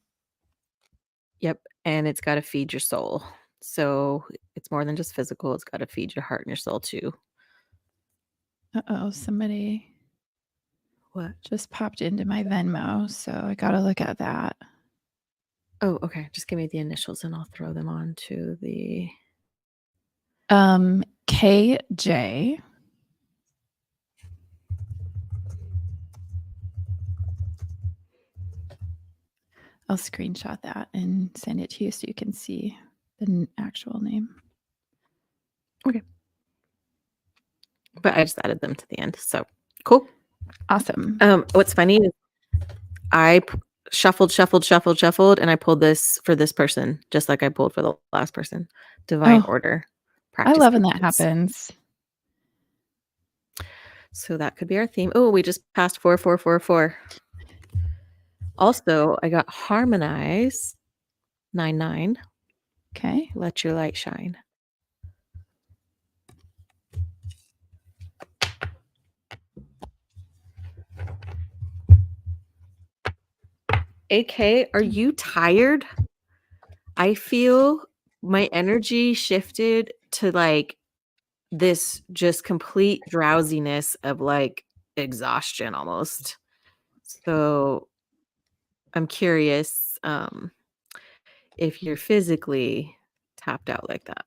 Yep. And it's got to feed your soul. So it's more than just physical. It's got to feed your heart and your soul too. Uh-oh, somebody What? just popped into my Venmo, so I got to look at that. Oh, okay. Just give me the initials and I'll throw them on to the KJ. I'll screenshot that and send it to you so you can see the actual name. Okay. But I just added them to the end. So cool. Awesome. What's funny is I shuffled, and I pulled this for this person, just like I pulled for the last person. Divine Oh, order. I Practice love when that patience. happens. So that could be our theme. Oh, we just passed 4444. Also, I got harmonize 99. Okay. Let your light shine. AK, are you tired? I feel my energy shifted to like this just complete drowsiness of like exhaustion almost. So I'm curious if you're physically tapped out like that.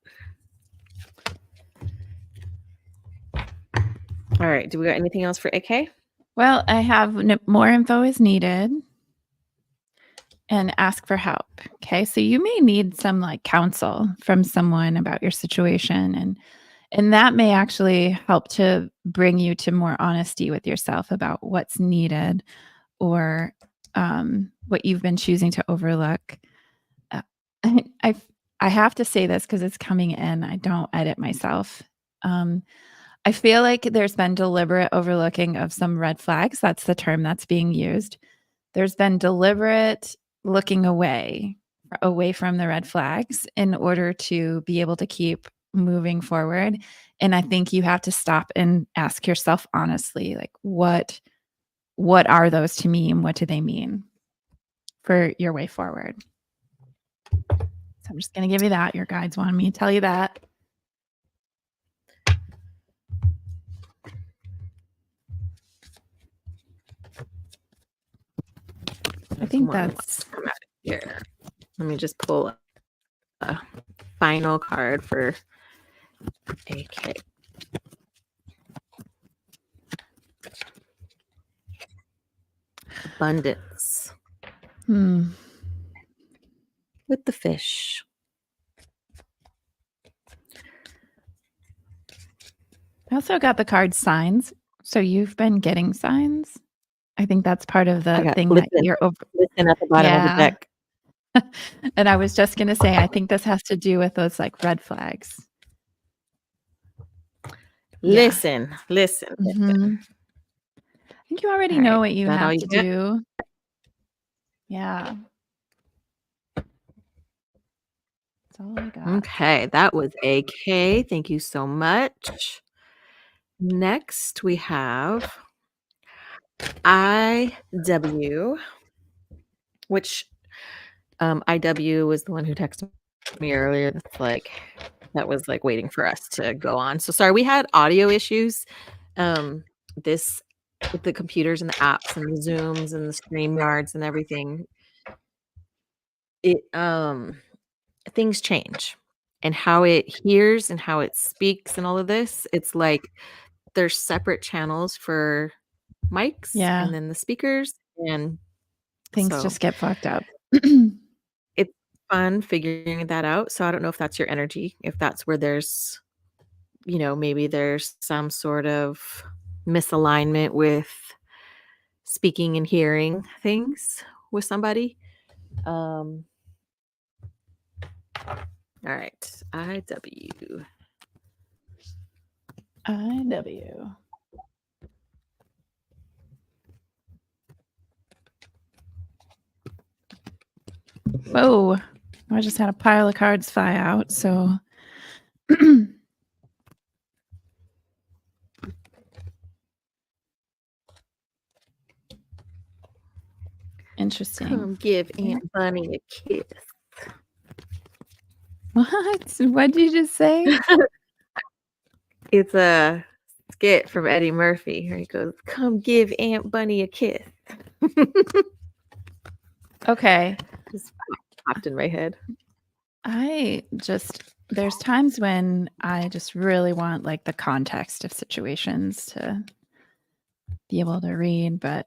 All right. Do we got anything else for AK? Well, I have more info is needed and ask for help. Okay. So you may need some like counsel from someone about your situation and that may actually help to bring you to more honesty with yourself about what's needed or what you've been choosing to overlook. Uh, I I have to say this because it's coming in. I don't edit myself. Um, I feel like there's been deliberate overlooking of some red flags. That's the term that's being used. There's been deliberate looking away from the red flags in order to be able to keep moving forward. And I think you have to stop and ask yourself honestly, like what are those to me and what do they mean for your way forward? So I'm just going to give you that. Your guides wanted me to tell you that. I think that's come out of here. Let me just pull a final card for AK. Abundance with the fish. I also got the card signs. So you've been getting signs. I think that's part of the thing that you're over. Listen at the bottom of the deck. And I was just going to say, I think this has to do with those like red flags. Listen. Mm-hmm. I think you already know what you have to do. Yeah. That's all I got. Okay, that was AK. Thank you so much. Next, we have IW, which IW was the one who texted me earlier. That was like waiting for us to go on. So sorry, we had audio issues. This with the computers and the apps and the Zooms and the StreamYards and everything. It things change. And how it hears and how it speaks and all of this, it's like there's separate channels for mics and then the speakers, and things just get fucked up. It's fun figuring that out. So I don't know if that's your energy, if that's where there's, maybe there's some sort of misalignment with speaking and hearing things with somebody. All right, IW. Whoa. I just had a pile of cards fly out, so interesting. Come give Aunt Bunny a kiss. What? What did you just say? It's a skit from Eddie Murphy where he goes, "Come give Aunt Bunny a kiss." Okay. Just popped in my head. There's times when I just really want like the context of situations to be able to read, but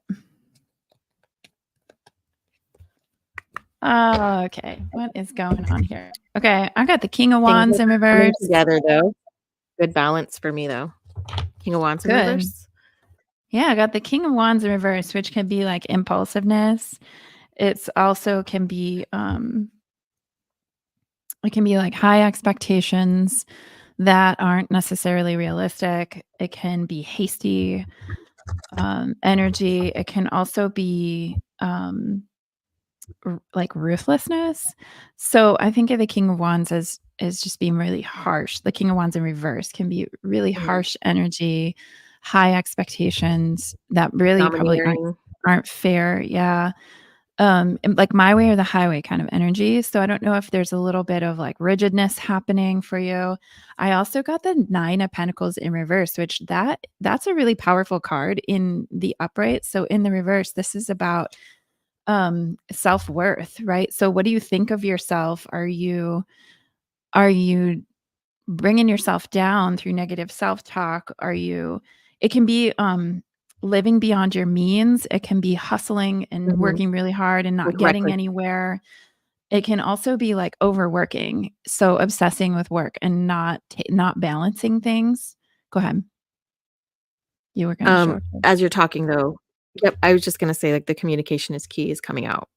okay. What is going on here? Okay, I got the King of Wands in reverse. Together though. Good balance for me though. King of Wands in reverse. Yeah, I got the King of Wands in reverse, which can be like impulsiveness. It's also can be it can be like high expectations, that aren't necessarily realistic. It can be hasty energy. It can also be like ruthlessness. So I think of the King of Wands as just being really harsh. The King of Wands in reverse can be really Mhm. harsh energy, high expectations that really probably Domineering. aren't fair. Yeah. And like my way or the highway kind of energy. So I don't know if there's a little bit of like rigidness happening for you. I also got the 9 of Pentacles in reverse, which that's a really powerful card in the upright. So in the reverse, this is about self-worth, right? So what do you think of yourself? Are you bringing yourself down through negative self-talk? It can be living beyond your means. It can be hustling and Mhm. working really hard and Like not getting reckless. anywhere. It can also be like overworking, so obsessing with work and not balancing things. Go ahead. You were going to show it. As you're talking though, yep, I was just gonna say, like, the communication is key is coming out.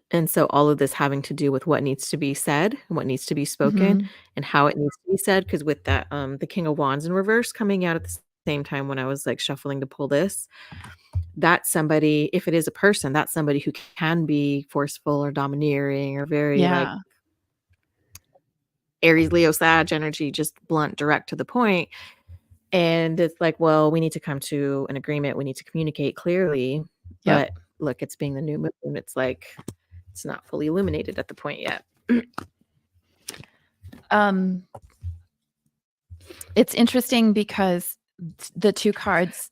And so all of this having to do with what needs to be said, what needs to be spoken, Mhm. and how it needs to be said. Because with that, the King of Wands in reverse coming out at the same time when I was, like, shuffling to pull this, that's somebody if it is a person, that's somebody who can be forceful or domineering or very, like, Yeah. Aries, Leo, Sag energy, just blunt, direct to the point. And it's like, well, we need to come to an agreement. We need to communicate clearly. Yep. But look, it's being the new moon. It's like it's not fully illuminated at the point yet. Um it's interesting because the 2 cards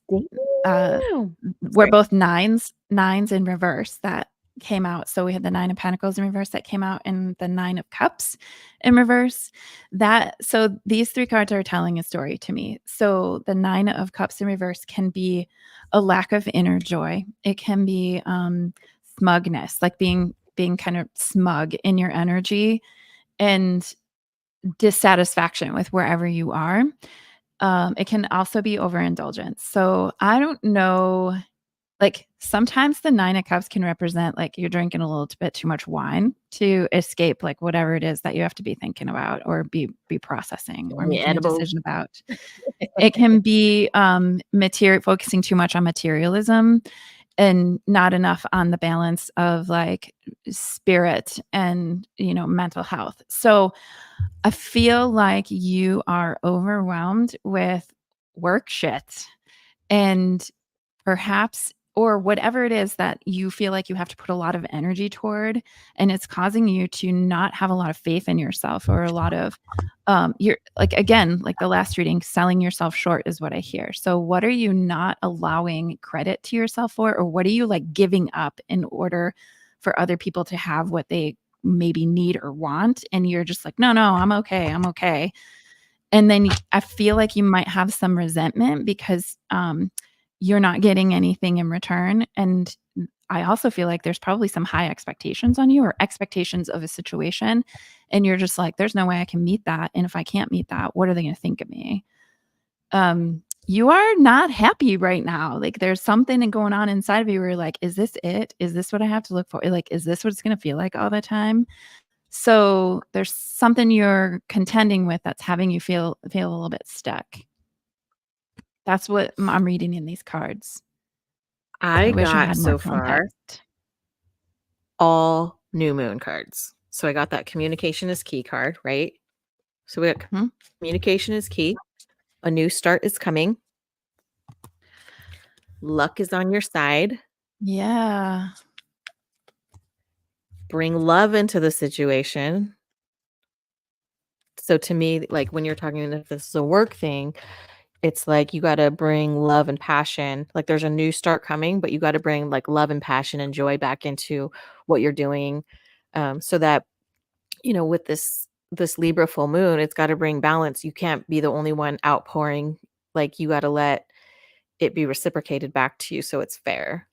uh Damn. were Sorry. both nines in reverse that came out. So we had the 9 of Pentacles in reverse that came out and the 9 of Cups in reverse. So these 3 cards are telling a story to me. So the 9 of Cups in reverse can be a lack of inner joy. It can be smugness, like being kind of smug in your energy and dissatisfaction with wherever you are. It can also be overindulgence. So I don't know, like sometimes the 9 of cups can represent like you're drinking a little bit too much wine to escape like whatever it is that you have to be thinking about or be processing or Tell me making a edibles. decision about. It can be material focusing too much on materialism and not enough on the balance of like spirit and mental health. So I feel like you are overwhelmed with work shit and perhaps or whatever it is that you feel like you have to put a lot of energy toward and it's causing you to not have a lot of faith in yourself or a lot of you're like again like the last reading selling yourself short is what I hear. So what are you not allowing credit to yourself for or what are you like giving up in order for other people to have what they maybe need or want and you're just like no I'm okay. And then I feel like you might have some resentment because, you're not getting anything in return, and I also feel like there's probably some high expectations on you or expectations of a situation, and you're just like, "There's no way I can meet that, and if I can't meet that, what are they gonna think of me?" You are not happy right now, like, there's something going on inside of you where you're like, "Is this it? Is this what I have to look for? Like, is this what it's gonna feel like all the time?" So, there's something you're contending with that's having you feel a little bit stuck. That's what I'm reading in these cards. I I wish I got had more so far context. all new moon cards. So I got that communication is key card, right? So we got Mhm. communication is key. A new start is coming. Luck is on your side. Yeah. Bring love into the situation. So to me, like when you're talking, if this is a work thing, it's like you got to bring love and passion. Like there's a new start coming, but you got to bring like love and passion and joy back into what you're doing, so that with this Libra full moon, it's got to bring balance. You can't be the only one outpouring. Like you got to let it be reciprocated back to you, so it's fair.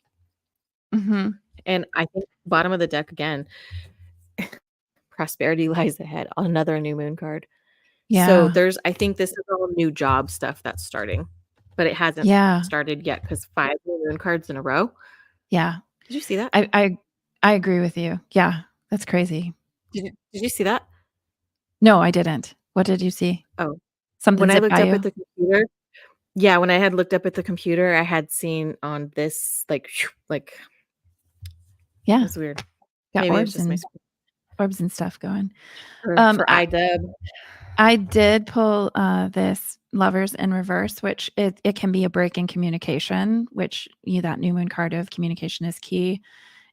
Mhm. And I think bottom of the deck again, prosperity lies ahead. Another new moon card. So Yeah. I think this is all new job stuff that's starting, but it hasn't Yeah. started yet because 5 new moon cards in a row. Yeah. Did you see that? I agree with you. Yeah. That's crazy. Did you see that? No, I didn't. What did you see? Oh, Something when I zipped looked by up at you? the computer yeah, when I had looked up at the computer, I had seen on this, like it Yeah, was weird. got Maybe it was just my screen. orbs and stuff going. For I iDub. I did pull, this Lovers in reverse, which it can be a break in communication, which that new moon card of communication is key.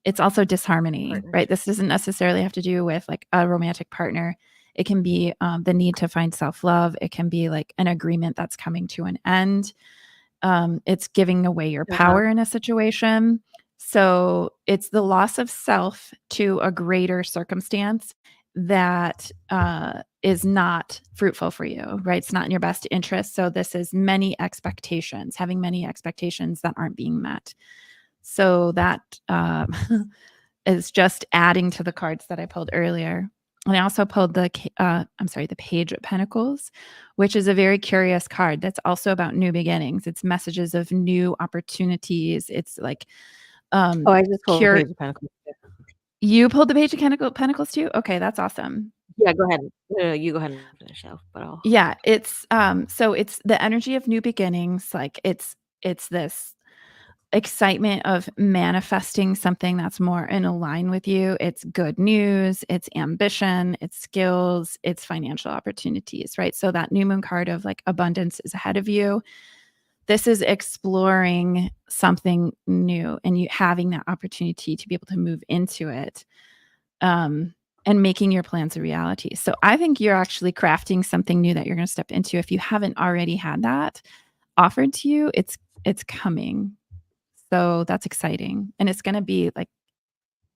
It's also disharmony, right? Partnership. This doesn't necessarily have to do with, like, a romantic partner. It can be, the need to find self-love. It can be, like, an agreement that's coming to an end. It's giving away your Uh-huh. power in a situation. So it's the loss of self to a greater circumstance that is not fruitful for you, right? It's not in your best interest. So this is many expectations, having many expectations that aren't being met. So that is just adding to the cards that I pulled earlier. And I also pulled the Page of Pentacles, which is a very curious card. That's also about new beginnings. It's messages of new opportunities. It's like Oh, I just pulled cure. Page of Pentacles. You pulled the Page of Pentacles too. Okay, that's awesome. Yeah, go ahead. No, you go ahead and finish off, but I'll Yeah, it's the energy of new beginnings. Like it's this excitement of manifesting something that's more in line with you. It's good news, it's ambition, it's skills, it's financial opportunities, right? So that new moon card of like abundance is ahead of you. This is exploring something new and you having that opportunity to be able to move into it. And making your plans a reality. So I think you're actually crafting something new that you're going to step into. If you haven't already had that offered to you, it's coming. So that's exciting. And it's going to be like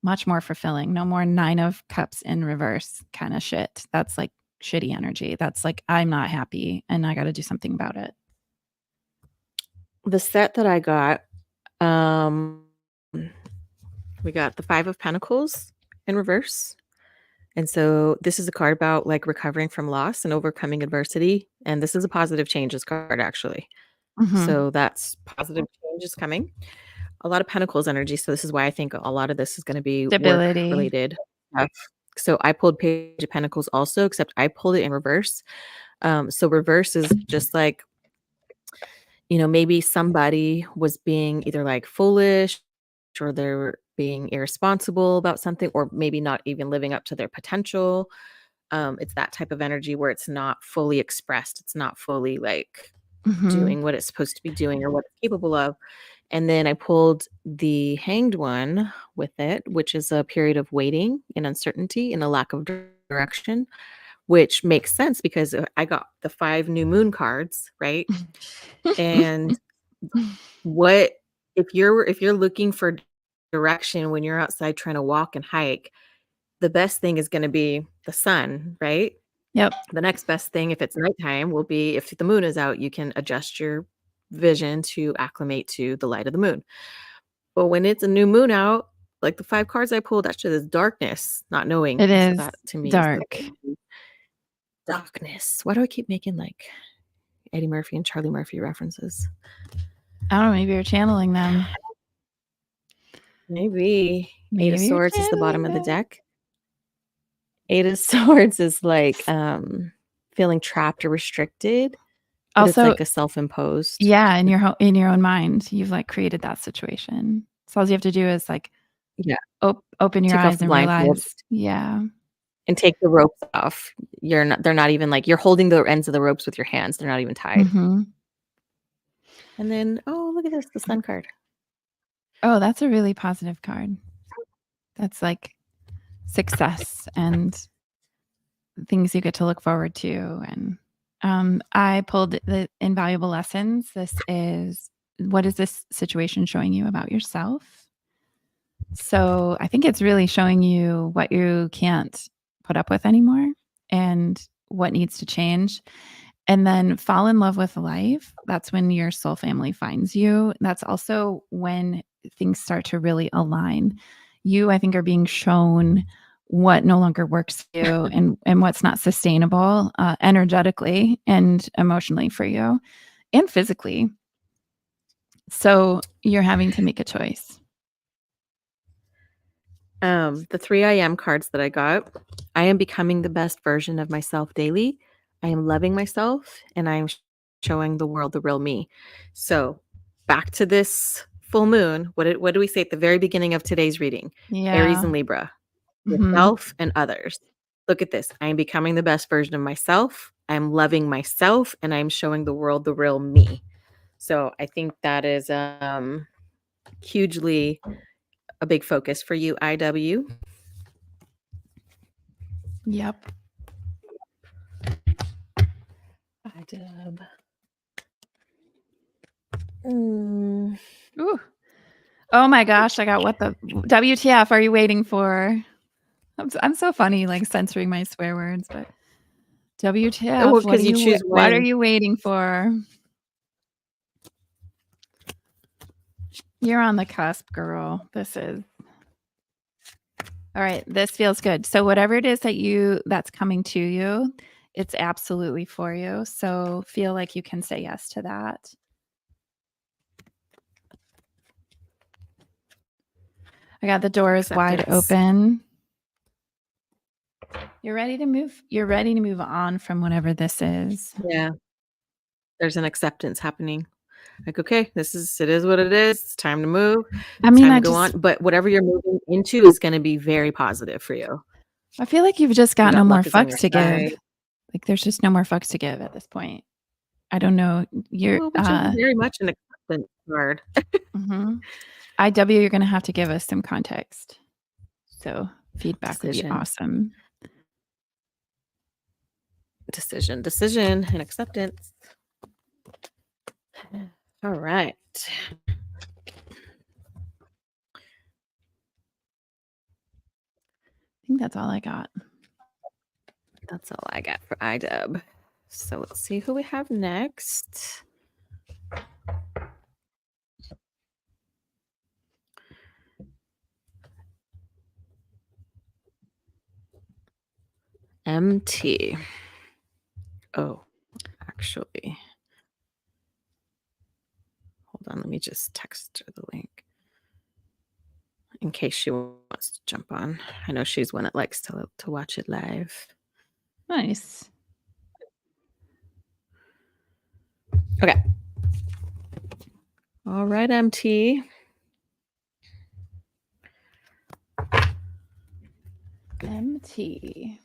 much more fulfilling. No more 9 of cups in reverse kind of shit. That's like shitty energy. That's like, I'm not happy and I got to do something about it. the set that I got, um, we got the 5 of Pentacles in reverse. And so this is a card about like recovering from loss and overcoming adversity. And this is a positive changes card, actually. Mhm. So that's positive change is coming. A lot of Pentacles energy. So this is why I think a lot of this is going to be work Stability. related stuff. So I pulled Page of Pentacles also, except I pulled it in reverse. So reverse is just like, maybe somebody was being either like foolish or they're being irresponsible about something, or maybe not even living up to their potential. It's that type of energy where it's not fully expressed. It's not fully like Mhm. doing what it's supposed to be doing or what it's capable of. And then I pulled the Hanged One with it, which is a period of waiting and uncertainty and a lack of direction, which makes sense because I got the 5 new moon cards, right? And what if you're looking for direction when you're outside trying to walk and hike, the best thing is going to be the sun, right? Yep. The next best thing, if it's nighttime, will be if the moon is out, you can adjust your vision to acclimate to the light of the moon. But when it's a new moon out, like the 5 cards I pulled, that shit is darkness, not knowing. It So is that to me is the dark. darkness. Why do I keep making like Eddie Murphy and Charlie Murphy references? I don't know, maybe you're channeling them. Maybe. 8 of Maybe you're Swords is the bottom channeling of the them. deck. 8 of Swords is like feeling trapped or restricted, but it's Also, like a self-imposed. yeah, in your own mind, you've like created that situation. So all you have to do is like Yeah. open your Take off eyes the and blindfold realize, yeah. and take the ropes off. They're not even like you're holding the ends of the ropes with your hands. They're not even tied. Mhm. And then, oh, look at this, the sun card. Oh, that's a really positive card. That's like success and things you get to look forward to. And I pulled the invaluable lessons. This is what is this situation showing you about yourself? So I think it's really showing you what you can't put up with anymore and what needs to change. And then fall in love with life. That's when your soul family finds you. That's also when things start to really align. You, I think, are being shown what no longer works for you and what's not sustainable energetically and emotionally for you and physically. So you're having to make a choice. The 3 I am cards that I got. I am becoming the best version of myself daily. I am loving myself, and I am showing the world the real me. So, back to this full moon. What do we say at the very beginning of today's reading? Aries Yeah. and Libra, Mhm. yourself and others. Look at this. I am becoming the best version of myself. I am loving myself, and I am showing the world the real me. So, I think that is hugely a big focus for you, IW. Yep. IW. Ooh. Oh my gosh, I got what the WTF are you waiting for? I'm so funny, like, censoring my swear words, but Well, WTF, because you choose what are one. you waiting for? You're on the cusp, girl. This is all right, this feels good. So whatever it is that's coming to you, it's absolutely for you. So feel like you can say yes to that. I got the doors wide Acceptance. open. You're ready to move. You're ready to move on from whatever this is. Yeah. There's an acceptance happening. Like, okay, it is what it is. It's time to move. I It's mean, time to go on. But whatever you're moving into is going to be very positive for you. I feel like you've just You got no got more luck is on your fucks to side. give. Like there's just no more fucks to give at this point. I don't know. You're Well, which is very much an acceptance card. mhm. IW, you're gonna have to give us some context. So feedback would be Decision, awesome. decision, and acceptance. All right. I think that's all I got. That's all I got for IDub. So let's see who we have next. MT. Oh, actually, hold on. Let me just text her the link in case she wants to jump on. I know she's one that likes to watch it live. Nice. Okay. All right, MT. MT.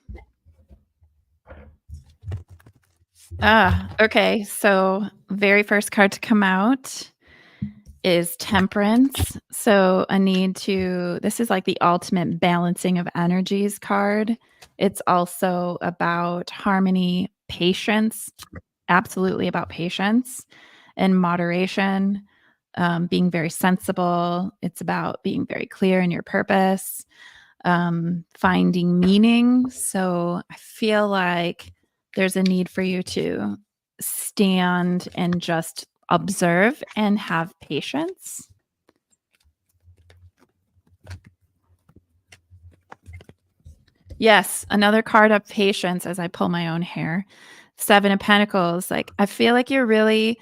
Okay. So very first card to come out is Temperance. So this is like the ultimate balancing of energies card. It's also about harmony, patience, absolutely about patience and moderation, being very sensible. It's about being very clear in your purpose, finding meaning. So I feel like there's a need for you to stand and just observe and have patience. Yes, another card of patience as I pull my own hair. 7 of Pentacles. Like, I feel like you're really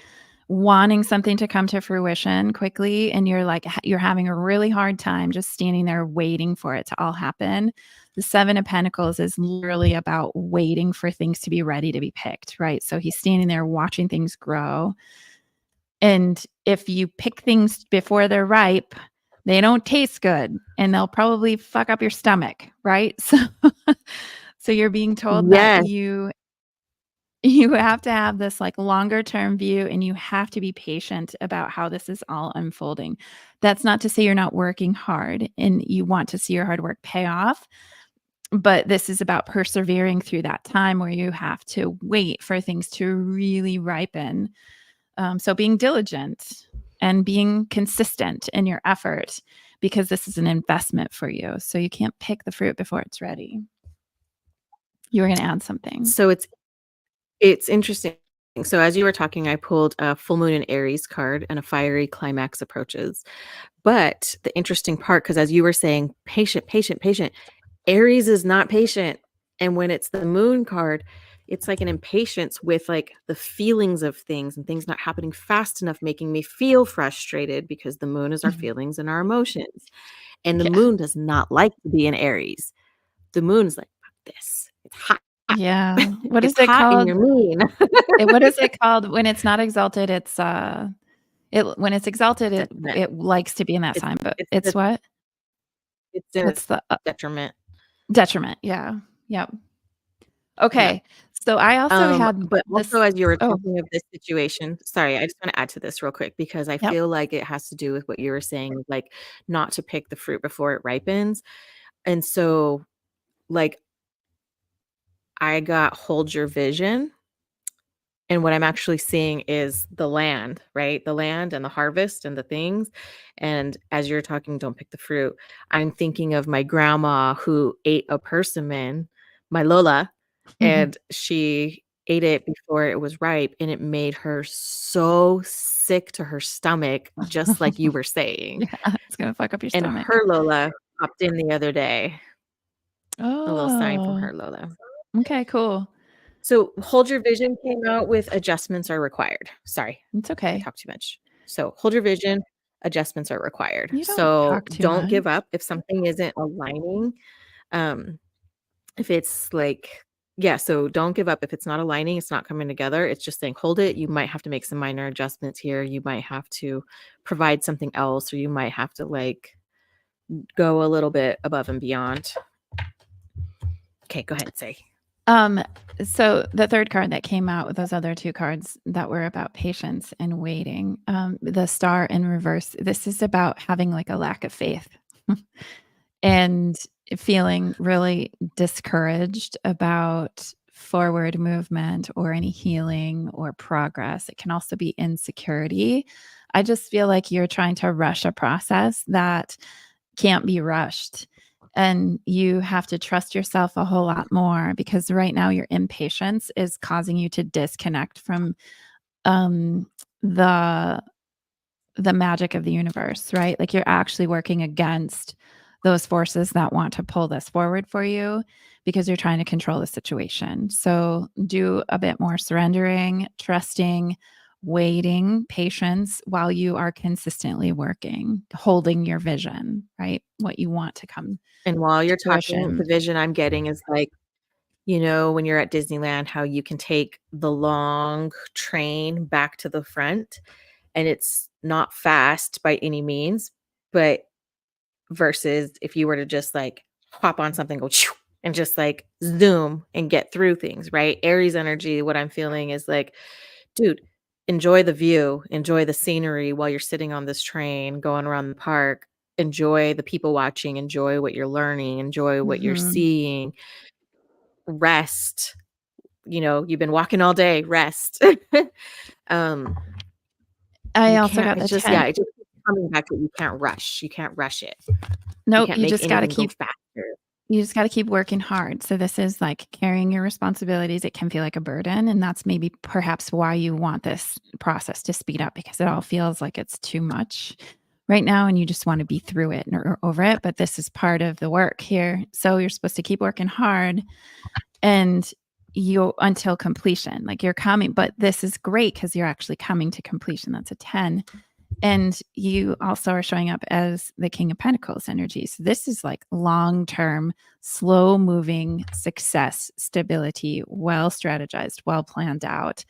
wanting something to come to fruition quickly, and you're having a really hard time just standing there waiting for it to all happen. The 7 of Pentacles is literally about waiting for things to be ready to be picked, right? So he's standing there watching things grow. And if you pick things before they're ripe, they don't taste good and they'll probably fuck up your stomach, right? So you're being told that Yes. you have to have this like longer term view and you have to be patient about how this is all unfolding. That's not to say you're not working hard and you want to see your hard work pay off, but this is about persevering through that time where you have to wait for things to really ripen. So being diligent and being consistent in your effort, because this is an investment for you. So you can't pick the fruit before it's ready. You were going to add something. So it's interesting. So as you were talking, I pulled a full moon in Aries card and a fiery climax approaches. But the interesting part, because as you were saying, patient, patient, patient, Aries is not patient. And when it's the moon card, it's like an impatience with like the feelings of things and things not happening fast enough, making me feel frustrated because the moon is our Mhm. feelings and our emotions. And the Yeah. moon does not like to be in Aries. The moon is like, fuck this. It's hot. Yeah. What is It's it hot and you're called? mean. What is it called when it's not exalted? It's, when it's exalted, Detriment. it likes to be in that It's sign, but it's it's the what? it's a What's the detriment. detriment, yeah. Yep. Okay. So I also had But also this as you were oh, talking of this situation sorry, I just wanna add to this real quick because I yep. feel like it has to do with what you were saying, like, not to pick the fruit before it ripens, and so, like, I got hold your vision. And what I'm actually seeing is the land, right? The land and the harvest and the things. And as you're talking, don't pick the fruit. I'm thinking of my grandma who ate a persimmon, my Lola, and she ate it before it was ripe, and it made her so sick to her stomach, just like you were saying. Yeah, it's gonna fuck up your And stomach. her Lola popped in the other day, a little sign from Oh, her Lola. okay, cool. So, Hold Your Vision came out with adjustments are required. Sorry, It's I okay. talked too much. So, Hold Your Vision, adjustments are required. You don't So, talk too don't give much. up if something isn't aligning. Um, if it's like yeah, so don't give up if it's not aligning, it's not coming together. It's just saying, hold it. You might have to make some minor adjustments here. You might have to provide something else, or you might have to like go a little bit above and beyond. Okay, go ahead, say. Um, so the third card that came out with those other two cards that were about patience and waiting, the star in reverse, this is about having like a lack of faith and feeling really discouraged about forward movement or any healing or progress. It can also be insecurity. I just feel like you're trying to rush a process that can't be rushed. And you have to trust yourself a whole lot more because right now your impatience is causing you to disconnect from um, the the magic of the universe, right? Like you're actually working against those forces that want to pull this forward for you because you're trying to control the situation. So do a bit more surrendering, trusting, waiting, patience while you are consistently working, holding your vision, right? What you want to come And while to you're talking, the fruition. vision I'm getting is like, you know, when you're at Disneyland, how you can take the long train back to the front and it's not fast by any means, but versus if you were to just like hop on something, go shoo, and just like zoom and get through things, right? Aries energy, what I'm feeling is like, dude, enjoy the view, enjoy the scenery while you're sitting on this train going around the park. Enjoy the people watching, enjoy what you're learning, enjoy what you're Mhm. seeing, rest. You know, you've been walking all day, rest. um, I you also can't, got it's the just, yeah, 10. it just keeps coming back that you can't rush. You can't rush it. You Nope, can't make anything go faster. you just got to keep working hard. So this is like carrying your responsibilities. It can feel like a burden and that's maybe perhaps why you want this process to speed up because it all feels like it's too much right now and you just want to be through it or over it, but this is part of the work here. So you're supposed to keep working hard and you until completion. Like you're coming, but this is great cuz you're actually coming to completion. That's a 10. And you also are showing up as the King of Pentacles energy. So this is like long term, slow moving success, stability, well strategized, well planned out,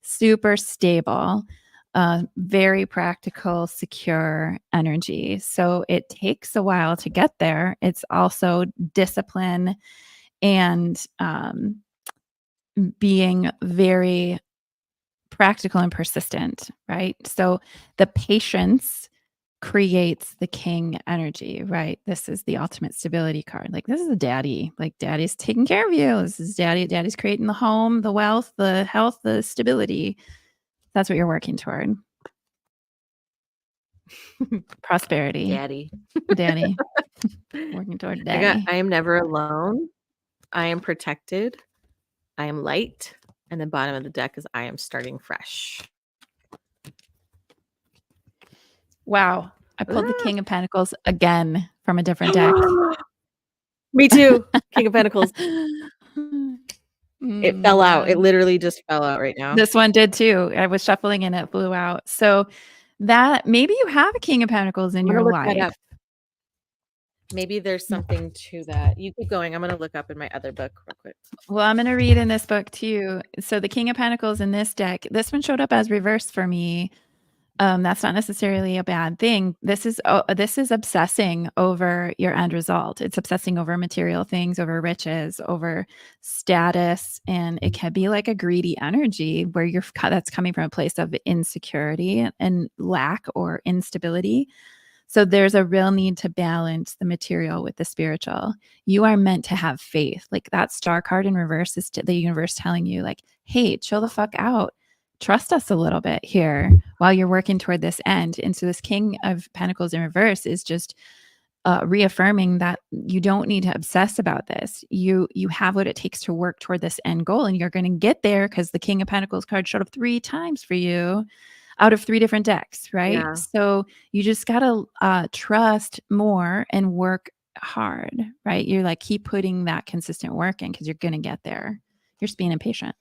super stable, very practical, secure energy. So it takes a while to get there. It's also discipline and being very practical and persistent, right? So the patience creates the king energy, right? This is the ultimate stability card. Like this is a daddy. Like daddy's taking care of you. This is daddy. Daddy's creating the home, the wealth, the health, the stability. That's what you're working toward. Prosperity. Daddy. Daddy. Working toward I daddy. am never alone. I am protected. I am light. And the bottom of the deck is I am starting fresh. Wow. I pulled the King of Pentacles again from a different deck. Me too. King of Pentacles. It fell out. It Man. literally just fell out right now. This one did too. I was shuffling and it flew out. So that maybe you have a King of Pentacles in I'm gonna your look that life. up. Maybe there's something to that. You keep going. I'm gonna look up in my other book real quick. Well, I'm gonna read in this book too. So the King of Pentacles in this deck, this one showed up as reversed for me. That's not necessarily a bad thing. This is obsessing over your end result. It's obsessing over material things, over riches, over status, and it can be like a greedy energy where that's coming from a place of insecurity and lack or instability. So there's a real need to balance the material with the spiritual. You are meant to have faith. Like that star card in reverse is the universe telling you, like, hey, chill the fuck out. Trust us a little bit here while you're working toward this end. And so this King of Pentacles in reverse is just reaffirming that you don't need to obsess about this. You have what it takes to work toward this end goal, and you're going to get there because the King of Pentacles card showed up 3 times for you out of 3 different decks, right? Yeah. So you just got to trust more and work hard, right? You're like, keep putting that consistent work in because you're going to get there. You're just being impatient.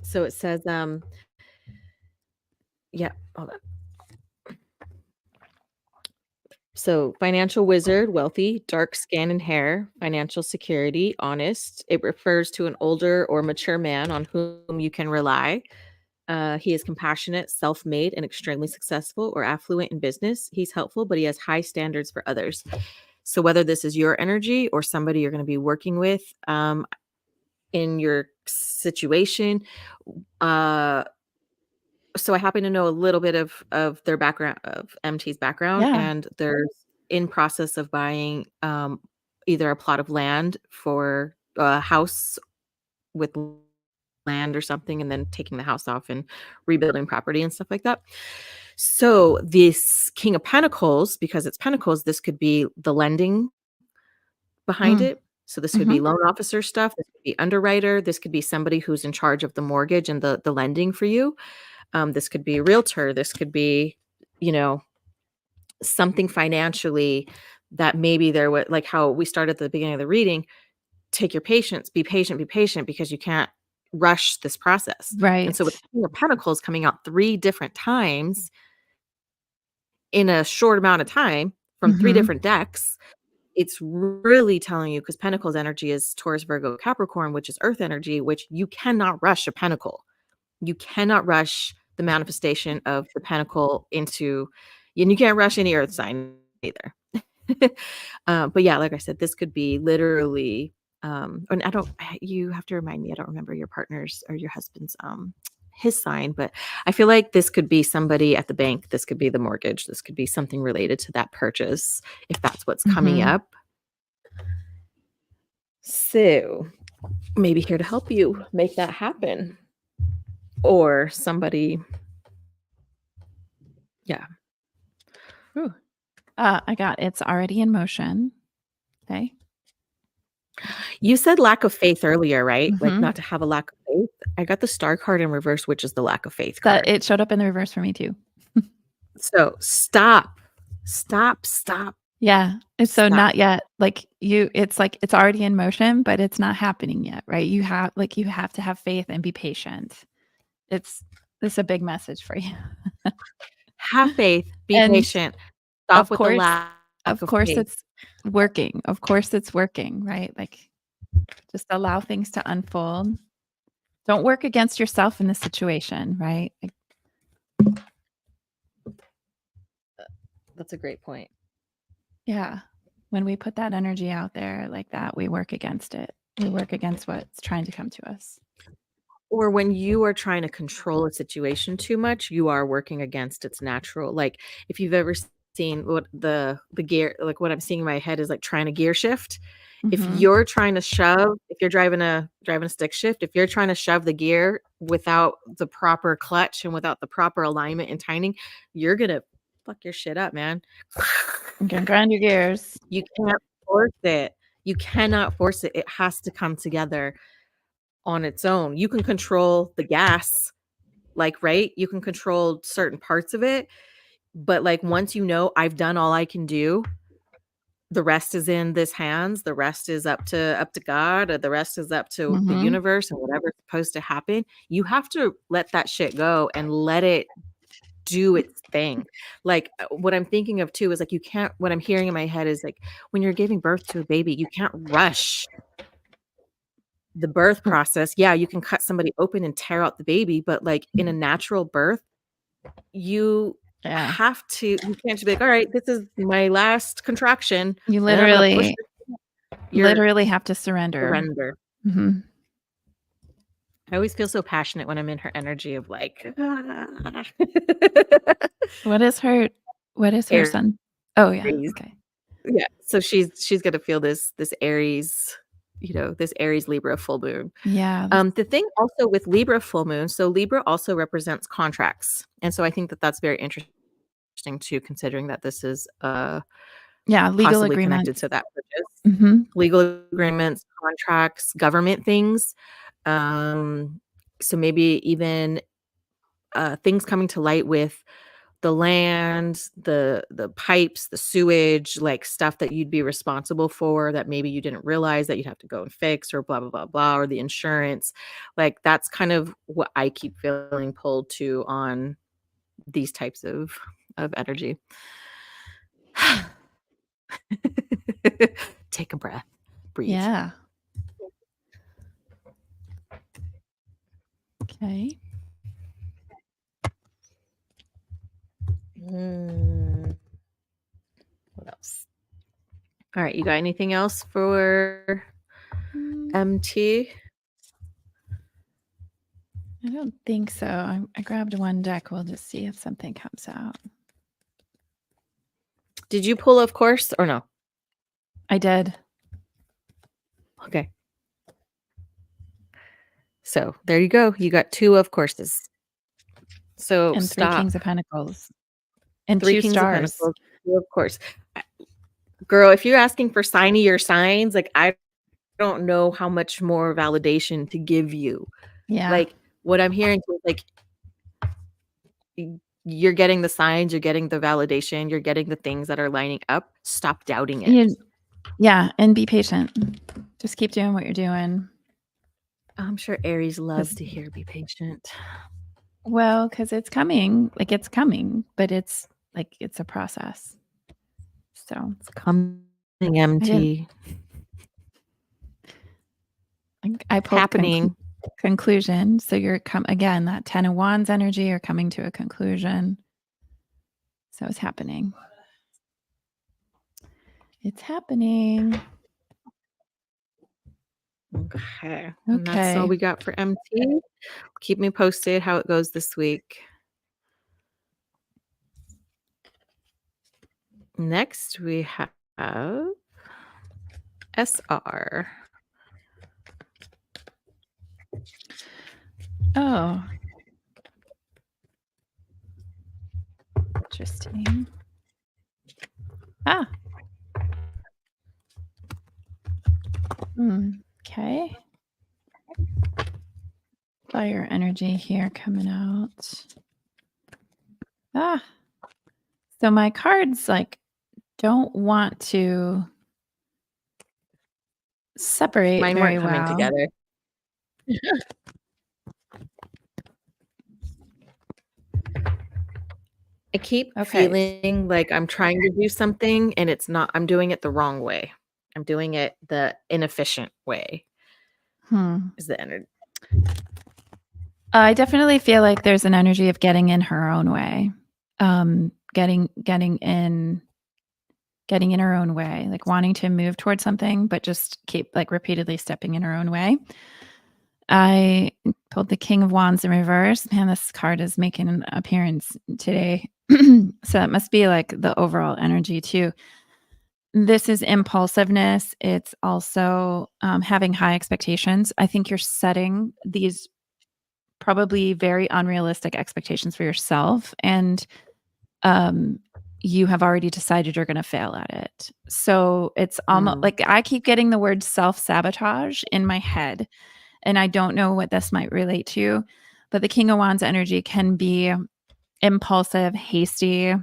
So it says, yeah, hold on. So financial wizard, wealthy, dark skin and hair, financial security, honest. It refers to an older or mature man on whom you can rely. He is compassionate, self-made, and extremely successful or affluent in business. He's helpful, but he has high standards for others. So whether this is your energy or somebody you're going to be working with in your situation, so I happen to know a little bit of their background, of MT's background, Yeah. and they're in process of buying either a plot of land for a house with land or something, and then taking the house off and rebuilding property and stuff like that. So this King of Pentacles, because it's Pentacles, this could be the lending behind Mm. it. So this could be Mhm. loan officer stuff. This could be underwriter. This could be somebody who's in charge of the mortgage and the lending for you. This could be a realtor. This could be, something financially that maybe there was, like how we started at the beginning of the reading. Take your patience, be patient, because you can't rush this process. And so with Right. King of Pentacles coming out 3 different times in a short amount of time from 3 Mhm. different decks, it's really telling you, because Pentacles energy is Taurus, Virgo, Capricorn, which is earth energy, which you cannot rush a pentacle. You cannot rush the manifestation of the pentacle into, and you can't rush any earth sign either. But yeah, like I said, this could be literally, and you have to remind me, I don't remember your partner's or your husband's, his sign, but I feel like this could be somebody at the bank. This could be the mortgage. This could be something related to that purchase, if that's what's coming Mhm. up. So maybe here to help you make that happen, or somebody. Yeah. Ooh. I got it's already in motion. Okay. You said lack of faith earlier, right? Like Mhm. not to have a lack of faith. I got the star card in reverse, which is the lack of faith That card. it showed up in the reverse for me too. So stop, stop, stop, Yeah. It's so stop. not yet. Like it's like it's already in motion, but it's not happening yet, right? You have to have faith and be patient. It's a big message for you. Have faith, be And patient. Stop of with the course lack of of course faith. it's working. Of course it's working, right? Like just allow things to unfold. Don't work against yourself in this situation, right? Like, That's a great point. yeah. When we put that energy out there like that, we work against it. We work against what's trying to come to us. Or when you are trying to control a situation too much, you are working against its natural. Like if you've ever seen what the gear, like what I'm seeing in my head is like trying to gear shift. If Mhm. you're trying to shove, if you're driving a stick shift, if you're trying to shove the gear without the proper clutch and without the proper alignment and timing, you're gonna fuck your shit up, man. You can grind your gears. You can't force it. You cannot force it. It has to come together on its own. You can control the gas, like, right? You can control certain parts of it, but like once you know I've done all I can do, the rest is in this hands, the rest is up to God, or the rest is up to the Mhm. universe and whatever's supposed to happen. You have to let that shit go and let it do its thing. Like, what I'm thinking of too is like, what I'm hearing in my head is like, when you're giving birth to a baby, you can't rush the birth process. Yeah, you can cut somebody open and tear out the baby, but like in a natural birth, you Yeah. you can't just be like, all right, this is my last contraction. You And then I'm gonna push your literally have to surrender. surrender. Mhm. I always feel so passionate when I'm in her energy of like, What is her Aries. son? Oh, yeah, okay. Yeah. So she's gonna feel this Aries, this Aries Libra full moon. Yeah, The thing also with Libra full moon, so Libra also represents contracts. And so I think that that's very interesting too, considering that this is yeah, legal possibly connected agreements. to that purchase. Mhm. Legal agreements, contracts, government things. So maybe even things coming to light with the land, the pipes, the sewage, like stuff that you'd be responsible for that maybe you didn't realize that you'd have to go and fix, or blah blah blah blah, or the insurance. Like that's kind of what I keep feeling pulled to on these types of energy. Take a breath, breathe. Yeah. Okay. What else? All right, you got anything else for Mm, MT? I don't think so. I grabbed one deck. We'll just see if something comes out. Did you pull Of Course or no? I did. Okay. So there you go. You got 2 Of Courses. So And 3 stop. Kings of Pentacles. And 3 2 Kings of stars. Pentacles, 2 Of Course. Girl, if you're asking for signy your signs, like I don't know how much more validation to give you. Yeah. Like what I'm hearing is like you're getting the signs, you're getting the validation, you're getting the things that are lining up. Stop doubting it. Yeah, and be patient. Just keep doing what you're doing. I'm sure Aries loves to hear be patient. Well, because it's coming. Like, it's coming, but it's a process. So It's coming, MT. I pulled Happening. conclusion. So you're again, that 10 of Wands energy, you're coming to a conclusion. So it's happening. It's happening. Okay. And that's all we got for MT. Keep me posted how it goes this week. Next, we have SR. Oh. Interesting. Ah. Okay. Fire energy here coming out. Ah. So my cards don't want to separate Mine very weren't coming well. together. I keep feeling like I'm trying to do something and it's not. I'm doing it the wrong way. I'm doing it the inefficient way. Is the energy. I definitely feel like there's an energy of getting in her own way. Getting in her own way, like wanting to move towards something, but just keep repeatedly stepping in her own way. I pulled the King of Wands in reverse. Man, this card is making an appearance today. So that must be the overall energy too. This is impulsiveness. It's also having high expectations. I think you're setting these probably very unrealistic expectations for yourself, and you have already decided you're going to fail at it. So it's almost like I keep getting the word self-sabotage in my head, and I don't know what this might relate to, but the King of Wands energy can be impulsive, hasty,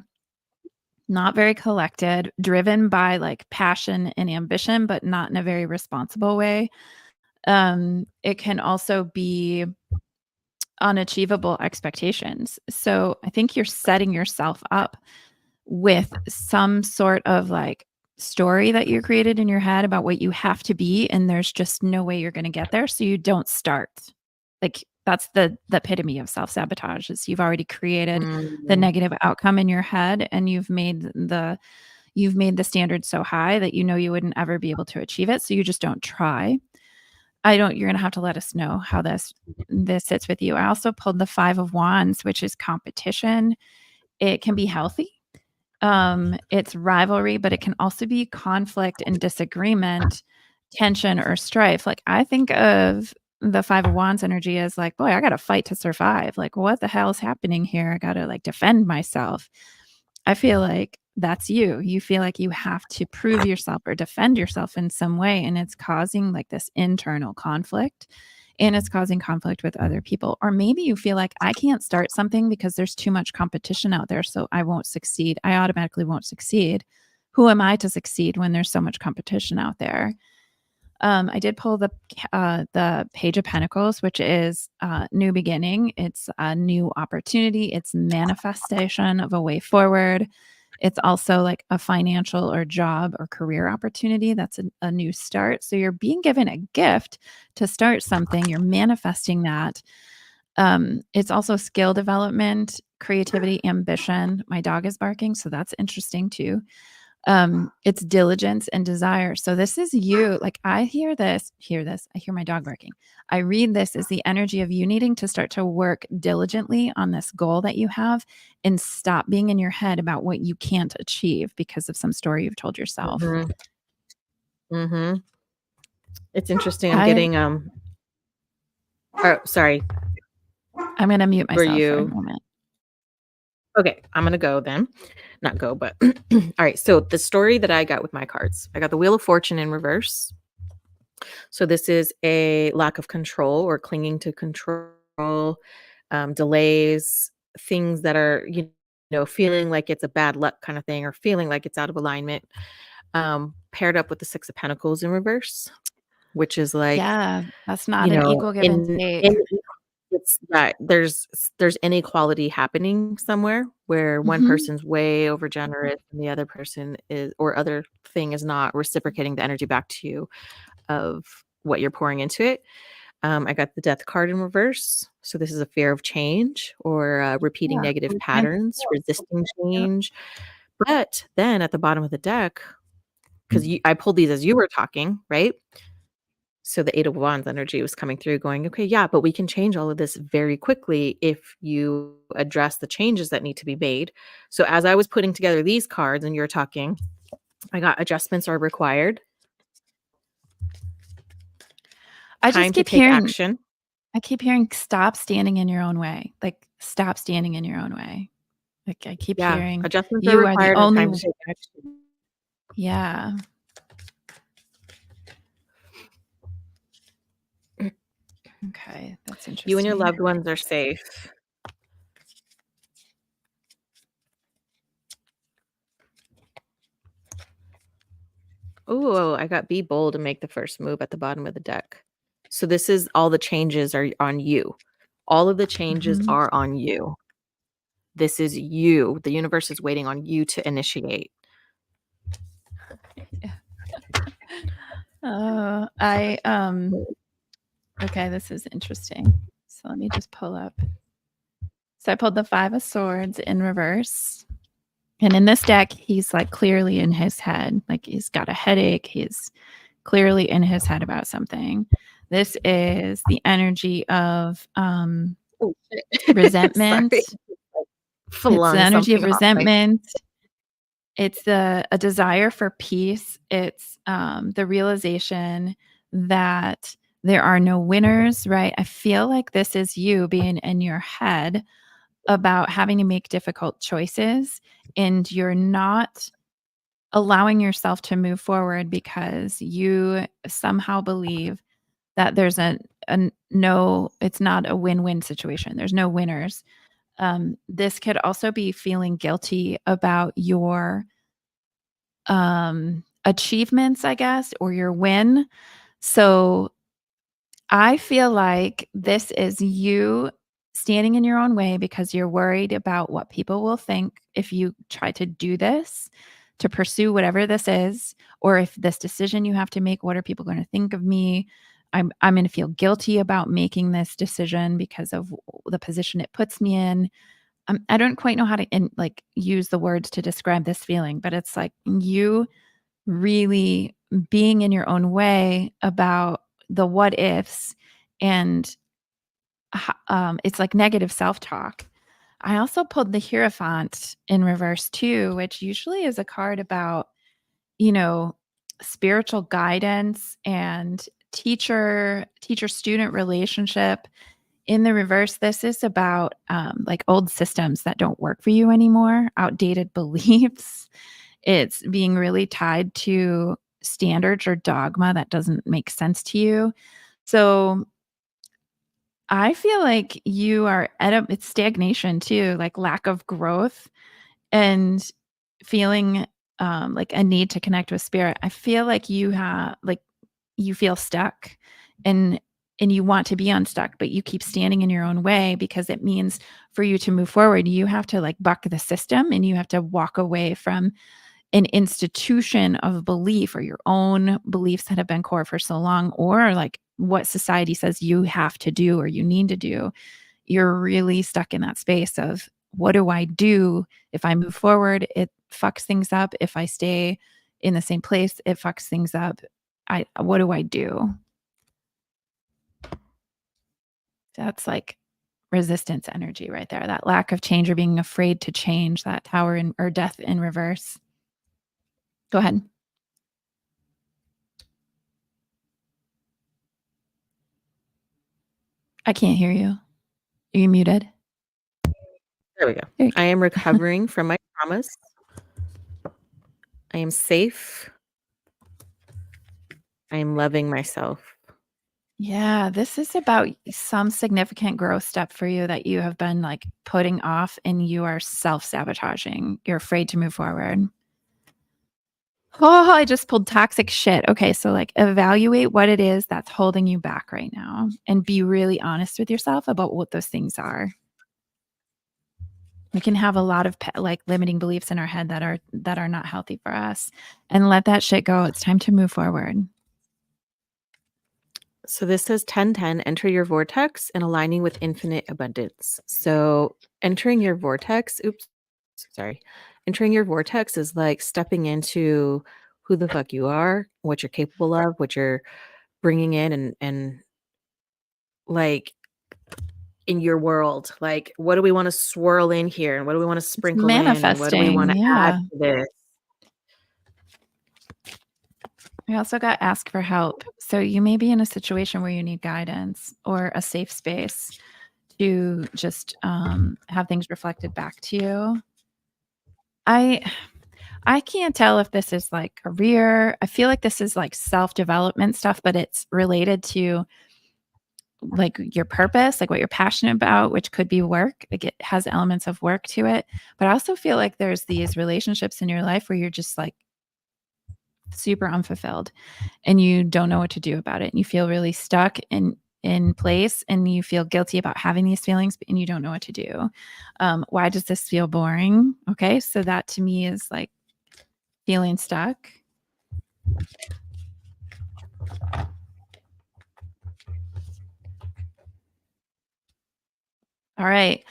not very collected, driven by passion and ambition, but not in a very responsible way. It can also be unachievable expectations. So I think you're setting yourself up with some sort of like story that you created in your head about what you have to be, and there's just no way you're going to get there. So you don't start. Like that's the epitome of self-sabotage is you've already created the Mm. negative outcome in your head and you've made the standard so high that you know you wouldn't ever be able to achieve it. So you just don't try. I don't You're gonna have to let us know how this sits with you. I also pulled the 5 of Wands, which is competition. It can be healthy. It's rivalry, but it can also be conflict and disagreement, tension or strife. Like I think of the 5 of Wands energy as like, boy, I gotta fight to survive. Like, what the hell is happening here? I gotta like defend myself. I feel like that's you. You feel like you have to prove yourself or defend yourself in some way, and it's causing like this internal conflict and it's causing conflict with other people. Or maybe you feel like I can't start something because there's too much competition out there, so I won't succeed. I automatically won't succeed. Who am I to succeed when there's so much competition out there? I did pull the Page of Pentacles, which is new beginning. It's a new opportunity. It's manifestation of a way forward. It's also like a financial or job or career opportunity. That's a new start. So you're being given a gift to start something. You're manifesting that. It's also skill development, creativity, ambition. My dog is barking, so that's interesting too. It's diligence and desire. So this is you. Like I hear this, I hear my dog barking. I read this as the energy of you needing to start to work diligently on this goal that you have and stop being in your head about what you can't achieve because of some story you've told yourself. Mhm. Mhm. It's interesting. I'm I getting, oh, sorry. I'm gonna mute Were myself for a you moment. okay, I'm gonna go then. Not go, but all right. So the story that I got with my cards, I got the Wheel of Fortune in reverse. So this is a lack of control or clinging to control, delays, things that are, feeling like it's a bad luck kind of thing or feeling like it's out of alignment. Paired up with the Six of Pentacles in reverse, which is like, Yeah, that's not an equal give and in take. it's that there's inequality happening somewhere where one Mhm. person's way over generous and the other person is or other thing is not reciprocating the energy back to you of what you're pouring into it. I got the Death card in reverse. So this is a fear of change or repeating Yeah, negative we're trying to patterns, heal. resisting Yep. change. But then at the bottom of the deck, because I pulled these as you were talking, right? So the Eight of Wands energy was coming through going, okay, yeah, but we can change all of this very quickly if you address the changes that need to be made. So as I was putting together these cards and you're talking, I got adjustments are required, I just time to keep take hearing action. I keep hearing stop standing in your own way. Like stop standing in your own way. Like I keep Yeah, hearing adjustments are you are the required and only time to take action. yeah. Okay, that's You and your interesting. loved ones are safe. Oh, I got be bold and make the first move at the bottom of the deck. So this is all the changes are on you. All of the changes Mhm. are on you. This is you. The universe is waiting on you to initiate. Yeah. I okay, this is interesting. So let me just pull up. So I pulled the 5 of swords in reverse. And in this deck, he's like clearly in his head. Like he's got a headache. He's clearly in his head about something. This is the energy of Oh, shit. Sorry. resentment. It's the Flung energy of something off my resentment. It's a desire for peace. It's the realization that there are no winners, right? I feel like this is you being in your head about having to make difficult choices and you're not allowing yourself to move forward because you somehow believe that there's a no, it's not a win-win situation. There's no winners. This could also be feeling guilty about your achievements, I guess, or your win. So I feel like this is you. standing in your own way because you're worried about what people will think if you try to do this, to pursue whatever this is, or if this decision you have to make, what are people going to think of me? I'm going to feel guilty about making this decision because of the position it puts me in. I don't quite know how to like use the words to describe this feeling, but it's like you really being in your own way about the what ifs, and it's like negative self-talk. I also pulled the Hierophant in reverse too, which usually is a card about, you know, spiritual guidance and teacher student relationship. In the reverse, this is about like old systems that don't work for you anymore, outdated beliefs. It's being really tied to standards or dogma that doesn't make sense to you. So I feel like you are at it's stagnation too, like lack of growth and feeling like a need to connect with spirit. I feel like you have like you feel stuck and you want to be unstuck, but you keep standing in your own way because it means for you to move forward, you have to like buck the system and you have to walk away from an institution of belief or your own beliefs that have been core for so long, or like what society says you have to do or you need to do. You're really stuck in that space of what do I do if I move forward? It fucks things up. If I stay in the same place, it fucks things up. What do I do? That's like resistance energy right there. That lack of change or being afraid to change, that tower in, or death in reverse. Go ahead. I can't hear you. Are you muted? There we go. There you I go. am recovering from my traumas. I am safe. I am loving myself. Yeah, this is about some significant growth step for you that you have been like putting off and you are self-sabotaging. You're afraid to move forward. Oh, I just pulled toxic shit. Okay, so like evaluate what it is that's holding you back right now and be really honest with yourself about what those things are. We can have a lot of like limiting beliefs in our head that are not healthy for us, and let that shit go. It's time to move forward. So this says 1010, enter your vortex and aligning with infinite abundance. So entering your vortex, entering your vortex is like stepping into who the fuck you are, what you're capable of, what you're bringing in and like in your world. Like, what do we want to swirl in here? And what do we want to It's sprinkle in? And what do we want manifesting. to add Yeah. to this? I also got ask for help. So you may be in a situation where you need guidance or a safe space to just have things reflected back to you. I I can't tell if this is like career. I feel like this is like self-development stuff, but it's related to like your purpose, like what you're passionate about, which could be work. Like it has elements of work to it. But I also feel like there's these relationships in your life where you're just like super unfulfilled and you don't know what to do about it. And you feel really stuck in place and you feel guilty about having these feelings and you don't know what to do. Why does this feel boring? Okay. So that to me is like feeling stuck. All right.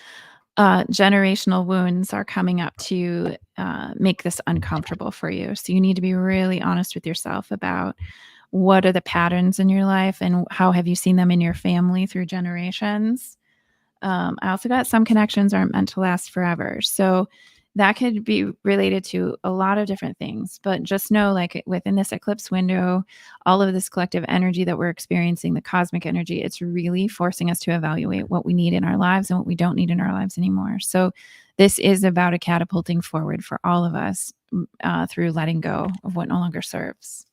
Generational wounds are coming up to make this uncomfortable for you. So you need to be really honest with yourself about what are the patterns in your life and how have you seen them in your family through generations. I also got some connections aren't meant to last forever. So that could be related to a lot of different things. But just know, like within this eclipse window, all of this collective energy that we're experiencing, the cosmic energy, it's really forcing us to evaluate what we need in our lives and what we don't need in our lives anymore. So this is about a catapulting forward for all of us through letting go of what no longer serves.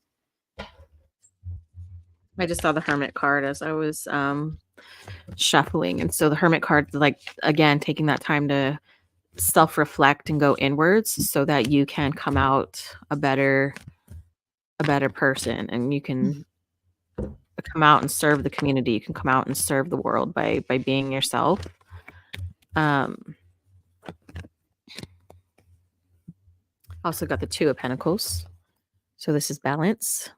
I just saw the Hermit card as I was shuffling. And so the Hermit card, like, again, taking that time to self-reflect and go inwards so that you can come out a better person, and you can come out and serve the community. You can come out and serve the world by being yourself. Um, also got the Two of Pentacles. So this is balance,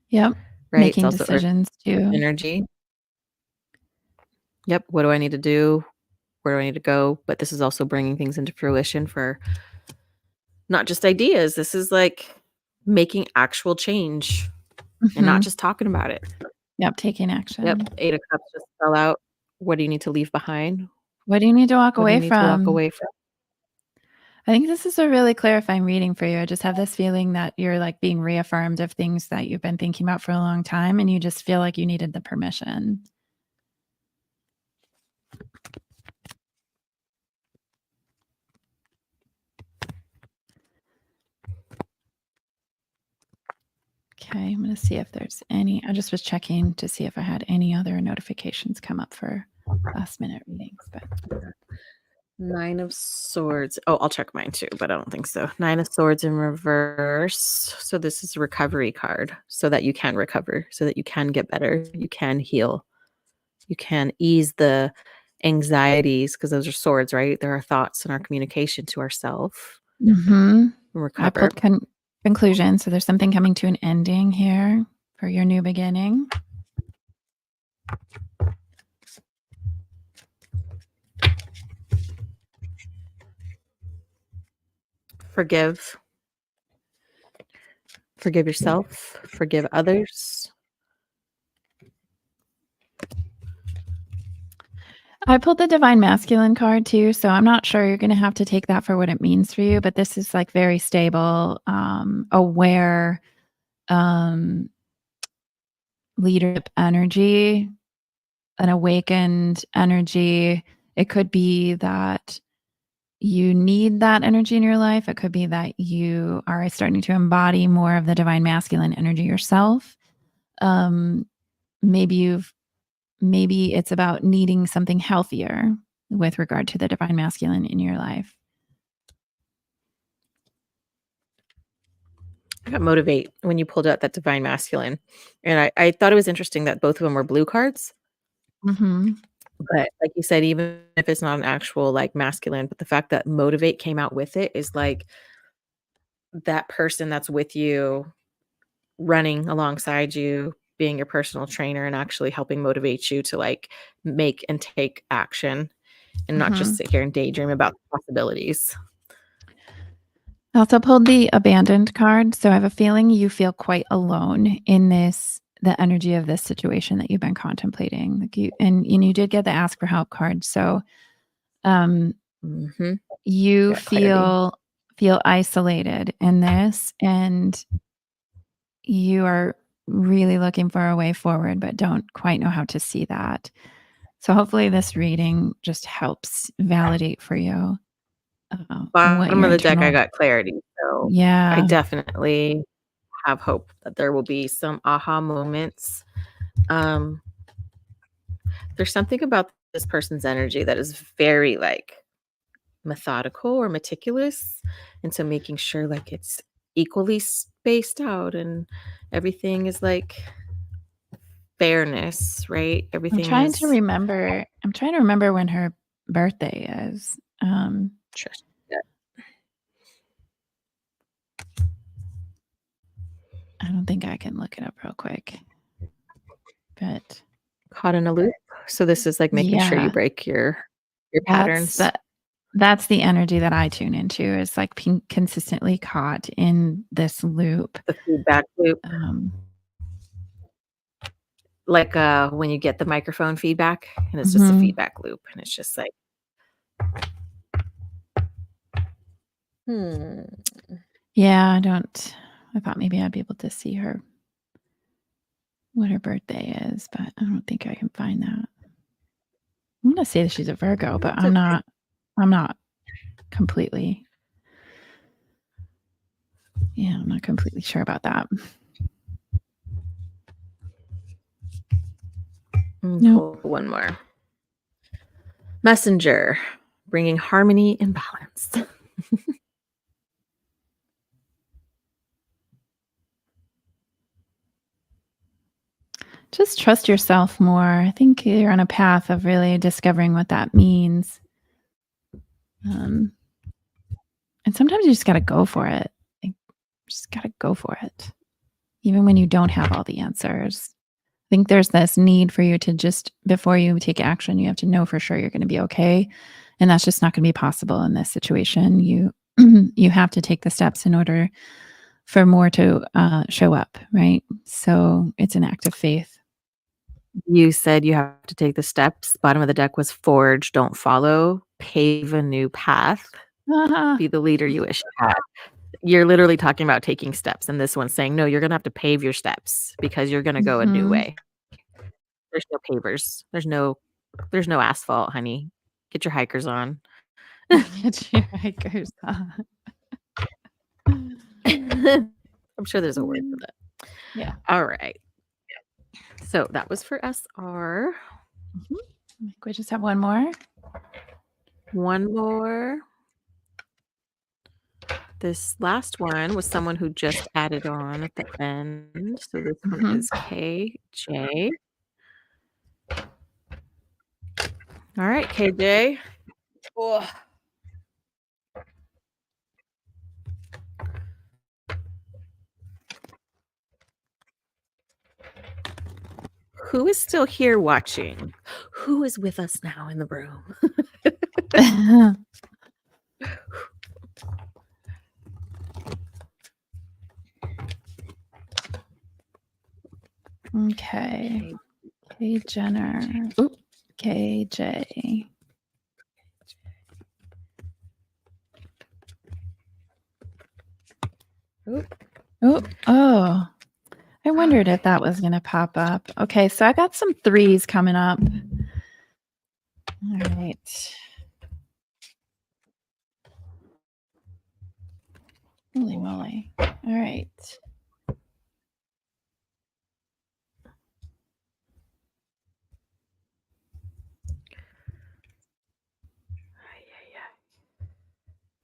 Yep. right? It's Making also Earth decisions too. energy. Yep. What do I need to do? Where do I need to go? But this is also bringing things into fruition for not just ideas. This is like making actual change and not Mhm. just talking about it. Yep, taking Yep. action. 8 of Cups just fell out. What do you need to leave behind? What do you need to walk What do you away need to walk from? away from? I think this is a really clarifying reading for you. I just have this feeling that you're, like, being reaffirmed of things that you've been thinking about for a long time, and you just feel like you needed the permission. Okay, I'm gonna see if there's any I just was checking to see if I had any other notifications come up for last-minute readings, but 9 of Swords. Oh, I'll check mine too, but I don't think so. 9 of Swords in reverse. So this is a recovery card so that you can recover, so that you can get better, you can heal, you can ease the anxieties because those are swords, right? There are thoughts in our communication to ourself. Mhm. I Recover. pulled conclusions, so there's something coming to an ending here for your new beginning. Forgive. Forgive yourself. Forgive others. I pulled the Divine Masculine card too, so I'm not sure you're gonna have to take that for what it means for you, but this is, like, very stable, aware, um, leadership energy, an awakened energy. It could be that you need that energy in your life. It could be that you are starting to embody more of the Divine Masculine energy yourself. Um, maybe you've maybe it's about needing something healthier with regard to the Divine Masculine in your life. I got motivate when you pulled out that Divine Masculine. And I thought it was interesting that both of them were blue cards. Mhm. But like you said, even if it's not an actual like masculine, but the fact that motivate came out with it is like that person that's with you, running alongside you, being your personal trainer and actually helping motivate you to like make and take action and not just Mhm. sit here and daydream about the possibilities. I also pulled the Abandoned card, so I have a feeling you feel quite alone in the energy of this situation that you've been contemplating. Like you did get the ask for help card, so, um, Mm-hmm. you Got clarity. feel isolated in this, and you are really looking for a way forward, but don't quite know how to see that. So hopefully this reading just helps validate for you, what Bottom your of the deck, I internal. got clarity. So I Yeah. definitely have hope that there will be some aha moments. Um, there's something about this person's energy that is very like methodical or meticulous. And so making sure like it's equally spaced out and everything is like fairness, right? Everything is I'm trying to remember when her birthday is. just yeah, I don't think I can look it up real quick, but caught in a loop. So this is like making sure you yeah, break your that's patterns. the that's the energy that I tune into is like being consistently caught in this loop. The feedback loop. Um, Like when you get the microphone feedback and it's just a mhm. feedback loop and it's just like, hmm. Yeah, I thought maybe I'd be able to see what her birthday is, but I don't think I can find that. I'm gonna say that she's a Virgo, but It's okay. I'm not completely yeah, I'm not completely sure about that. Nope. Pull one more. Messenger, bringing harmony and balance. Just trust yourself more. I think you're on a path of really discovering what that means. Um, and sometimes you just got to go for it. Like, just got to go for it, even when you don't have all the answers. I think there's this need for you to just, before you take action, you have to know for sure you're going to be okay. And that's just not going to be possible in this situation. You, you have to take the steps in order for more to show up, right? So it's an act of faith. You said you have to take the steps. Bottom of the deck was forge, don't follow, pave a new path, Ah, be the leader you wish you had. You're literally talking about taking steps, and this one's saying, "No, you're gonna have to pave your steps because you're gonna go a new mhm. way." There's no pavers. There's no asphalt, honey. Get your hikers on. Get your hikers on. I'm sure there's a word for that. Yeah. Alright. So, that was for SR. Mhm. I think we just have one more. One more. This last one was someone who just added on at the end, so this one Mhm. is KJ. Alright, KJ. Ugh. Who is still here watching? Who is with us now in the room? Okay. K Jenner. Oop. KJ. Oop. Oh. I wondered if that was going to pop up. Okay, so I got some threes coming up. All right. Holy moly. All right.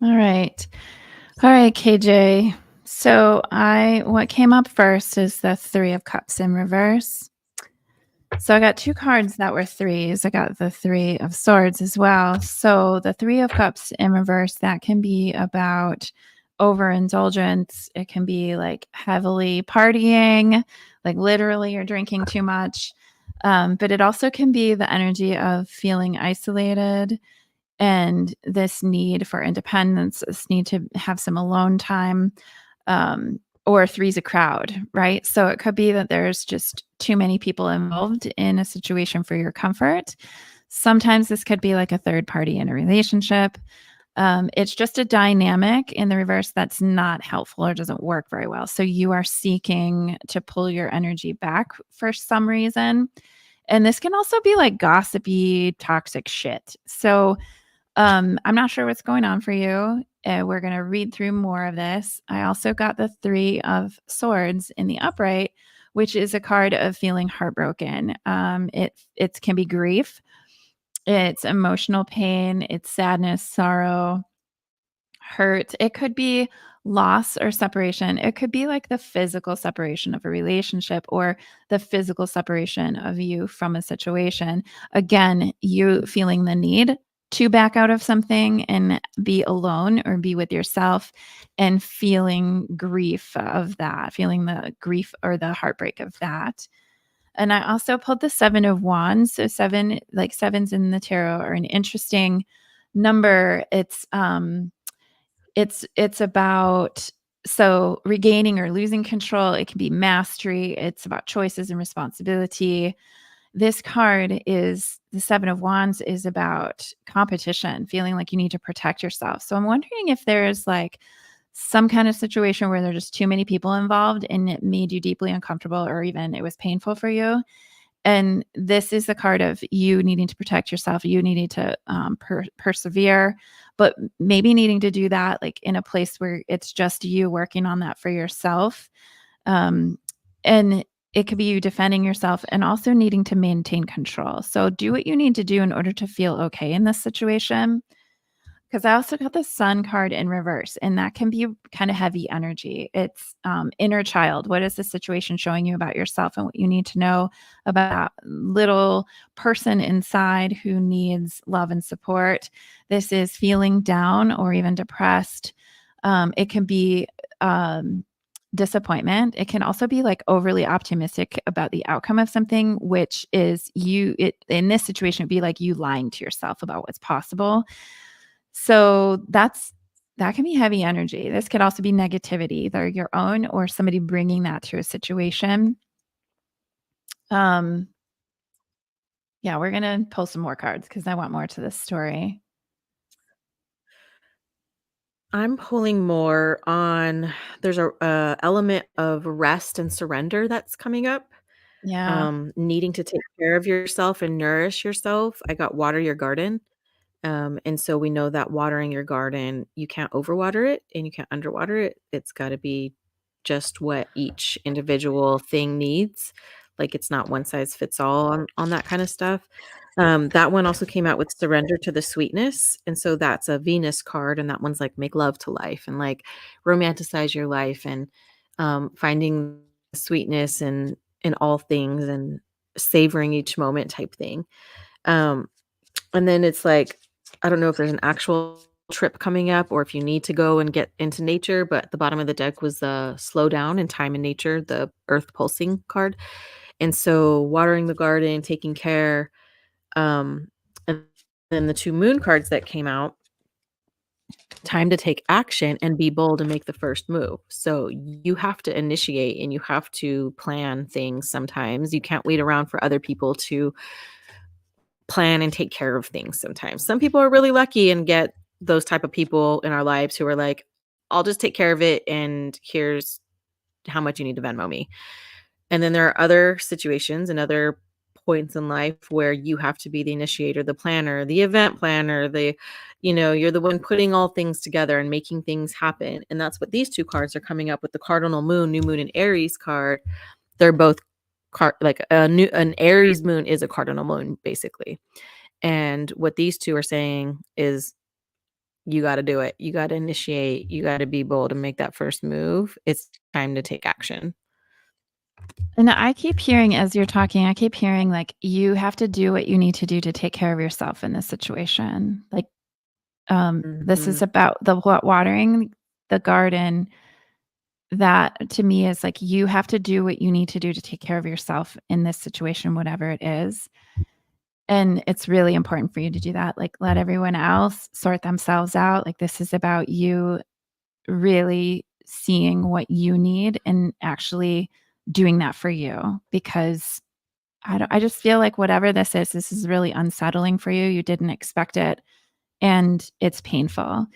All right. All right, KJ. So what came up first is the 3 of cups in reverse. So I got 2 cards that were threes. I got the 3 of swords as well. So the 3 of cups in reverse, that can be about overindulgence. It can be like heavily partying, like literally you're drinking too much. But it also can be the energy of feeling isolated and this need for independence, this need to have some alone time, or three's a crowd, right? So it could be that there's just too many people involved in a situation for your comfort. Sometimes this could be like a third party in a relationship. It's just a dynamic in the reverse that's not helpful or doesn't work very well. So you are seeking to pull your energy back for some reason. And this can also be like gossipy, toxic shit. So I'm not sure what's going on for you. We're going to read through more of this. I also got the 3 of swords in the upright, which is a card of feeling heartbroken. It can be grief, it's emotional pain, it's sadness, sorrow, hurt. It could be loss or separation. It could be like the physical separation of a relationship or the physical separation of you from a situation. Again, you feeling the need to back out of something and be alone or be with yourself and feeling grief of that, feeling the grief or the heartbreak of that. And I also pulled the 7 of wands. So 7, like sevens in the tarot are an interesting number. It's about so regaining or losing control. It can be mastery. It's about choices and responsibility. This card is the 7 of wands is about competition, feeling like you need to protect yourself. So I'm wondering if there's like some kind of situation where there's just too many people involved and it made you deeply uncomfortable or even it was painful for you. And this is the card of you needing to protect yourself, you needing to persevere, but maybe needing to do that like in a place where it's just you working on that for yourself. And it could be you defending yourself and also needing to maintain control. So do what you need to do in order to feel okay in this situation. 'Cause I also got the Sun card in reverse, and that can be kinda heavy energy. It's, inner child. What is the situation showing you about yourself and what you need to know about that little person inside who needs love and support? This is feeling down or even depressed. It can be, disappointment. It can also be, like, overly optimistic about the outcome of something, which is in this situation, it'd be like you lying to yourself about what's possible. So that can be heavy energy. This could also be negativity, either your own or somebody bringing that to a situation. Um, yeah, we're gonna pull some more cards because I want more to this story. I'm pulling more on there's a element of rest and surrender that's coming up. Yeah. Needing to take care of yourself and nourish yourself. I got water your garden. And so we know that watering your garden, you can't overwater it and you can't underwater it. It's got to be just what each individual thing needs. Like it's not one size fits all on that kind of stuff. That one also came out with surrender to the sweetness. And so that's a Venus card. And that one's like make love to life and like romanticize your life and finding sweetness in all things and savoring each moment type thing. Um, and then it's like, I don't know if there's an actual trip coming up or if you need to go and get into nature, but at the bottom of the deck was the slow down and time in nature, the earth pulsing card. And so watering the garden, taking care, and then the two moon cards that came out, time to take action and be bold and make the first move. So you have to initiate and you have to plan things sometimes. You can't wait around for other people to plan and take care of things sometimes. Some people are really lucky and get those type of people in our lives who are like, I'll just take care of it and here's how much you need to Venmo me. And then there are other situations and other points in life where you have to be the initiator, the planner, the event planner, you're the one putting all things together and making things happen. And that's what these two cards are coming up with the cardinal moon, new moon and Aries card. They're both like an Aries moon is a cardinal moon basically. And what these two are saying is you got to do it. You got to initiate. You got to be bold and make that first move. It's time to take action. And I keep hearing as you're talking, I keep hearing like you have to do what you need to do to take care of yourself in this situation. Like this is Mhm. about the watering the garden. That to me is like you have to do what you need to do to take care of yourself in this situation, whatever it is. And it's really important for you to do that. Like let everyone else sort themselves out. Like this is about you really seeing what you need and actually doing that for you because I just feel like whatever this is really unsettling for you. You didn't expect it and it's painful.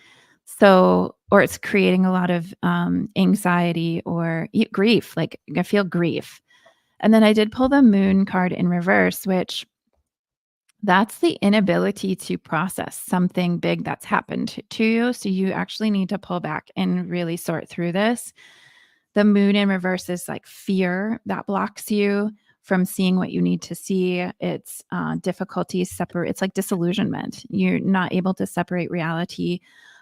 So, or it's creating a lot of anxiety or grief. Like I feel grief. And then I did pull the moon card in reverse, which that's the inability to process something big that's happened to you. So you actually need to pull back and really sort through this. The moon in reverse is like fear that blocks you from seeing what you need to see. It's difficulty separate. It's like disillusionment. You're not able to separate reality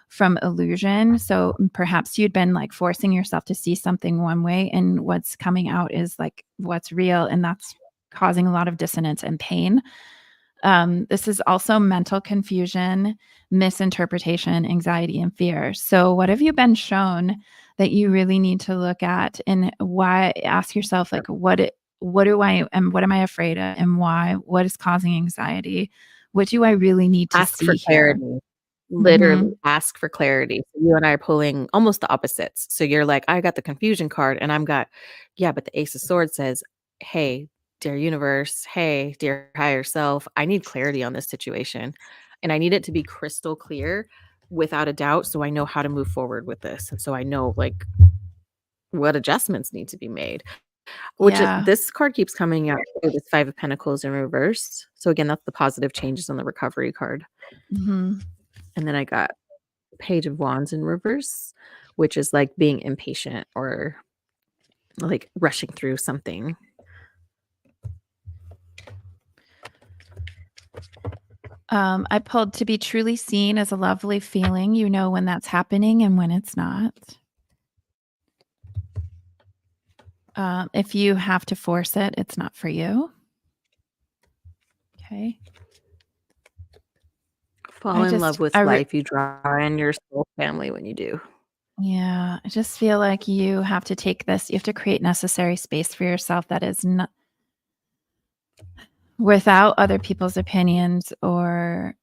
from illusion. So perhaps you'd been like forcing yourself to see something one way, and what's coming out is like what's real, and that's causing a lot of dissonance and pain. This is also mental confusion, misinterpretation, anxiety, and fear. So, what have you been shown that you really need to look at, and why? Ask yourself, like, what do I, and what am I afraid of, and why? What is causing anxiety? What do I really need to Ask for see here? clarity. Hmm. Literally ask for clarity. So you and I are pulling almost the opposites. So you're like, I got the confusion card and I'm got, yeah, but the Ace of Swords says, hey, dear universe, hey, dear higher self, I need clarity on this situation. And I need it to be crystal clear without a doubt. So I know how to move forward with this. And so I know like what adjustments need to be made. Yeah. This card keeps coming out too, this Five of Pentacles in reverse. So again, that's the positive changes on the recovery card. Hmm. And then I got Page of Wands in reverse, which is like being impatient or like rushing through something. I pulled to be truly seen as a lovely feeling. You know when that's happening and when it's not. If you have to force it, it's not for you. Okay. Fall in love with I life. You draw in your soul family when you do. Yeah, I just feel like you have to take this, you have to create necessary space for yourself that is not without other people's opinions or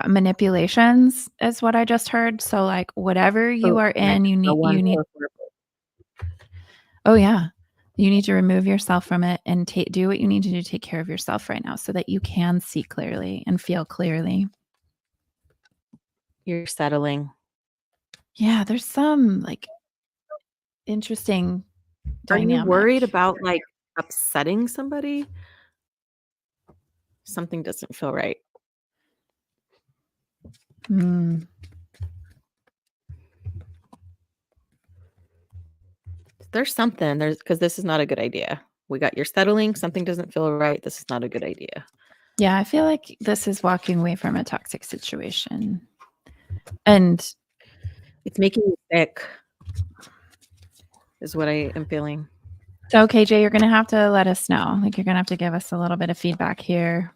manipulations is what I just heard. So like whatever you Oh, are and I in, the one you need for oh yeah. You need to remove yourself from it and do what you need to do to take care of yourself right now so that you can see clearly and feel clearly. you're settling. Yeah, there's some like interesting Are you dynamic. worried about, like, upsetting somebody? Something doesn't feel right. Hmm. There's something. Because this is not a good idea. We got you're settling, something doesn't feel right, this is not a good idea. Yeah, I feel like this is walking away from a toxic situation. And It's making me sick, is what I am feeling. so, KJ, you're going to have to let us know. Like, you're going to have to give us a little bit of feedback here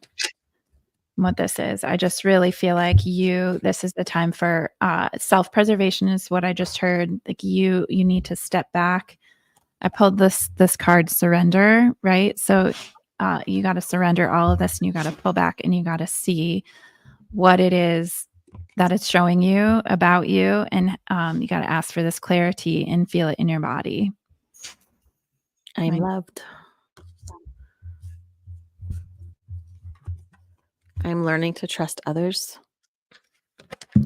on what this is. I just really feel like this is the time for self-preservation is what I just heard. Like you need to step back. I pulled this card surrender, right? So you got to surrender all of this and you got to pull back and you got to see what it is that it's showing you about you. And you got to ask for this clarity and feel it in your body. I'm Right. loved. I'm learning to trust others.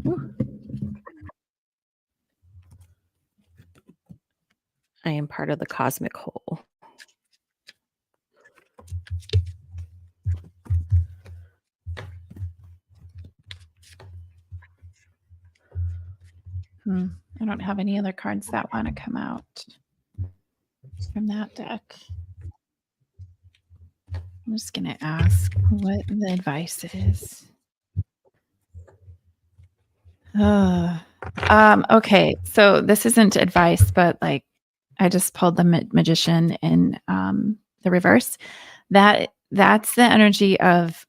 Ooh. I am part of the cosmic whole. I don't have any other cards that want to come out from that deck. I'm just going to ask what the advice is. Okay, so this isn't advice, but like I just pulled the magician in the reverse. That's the energy of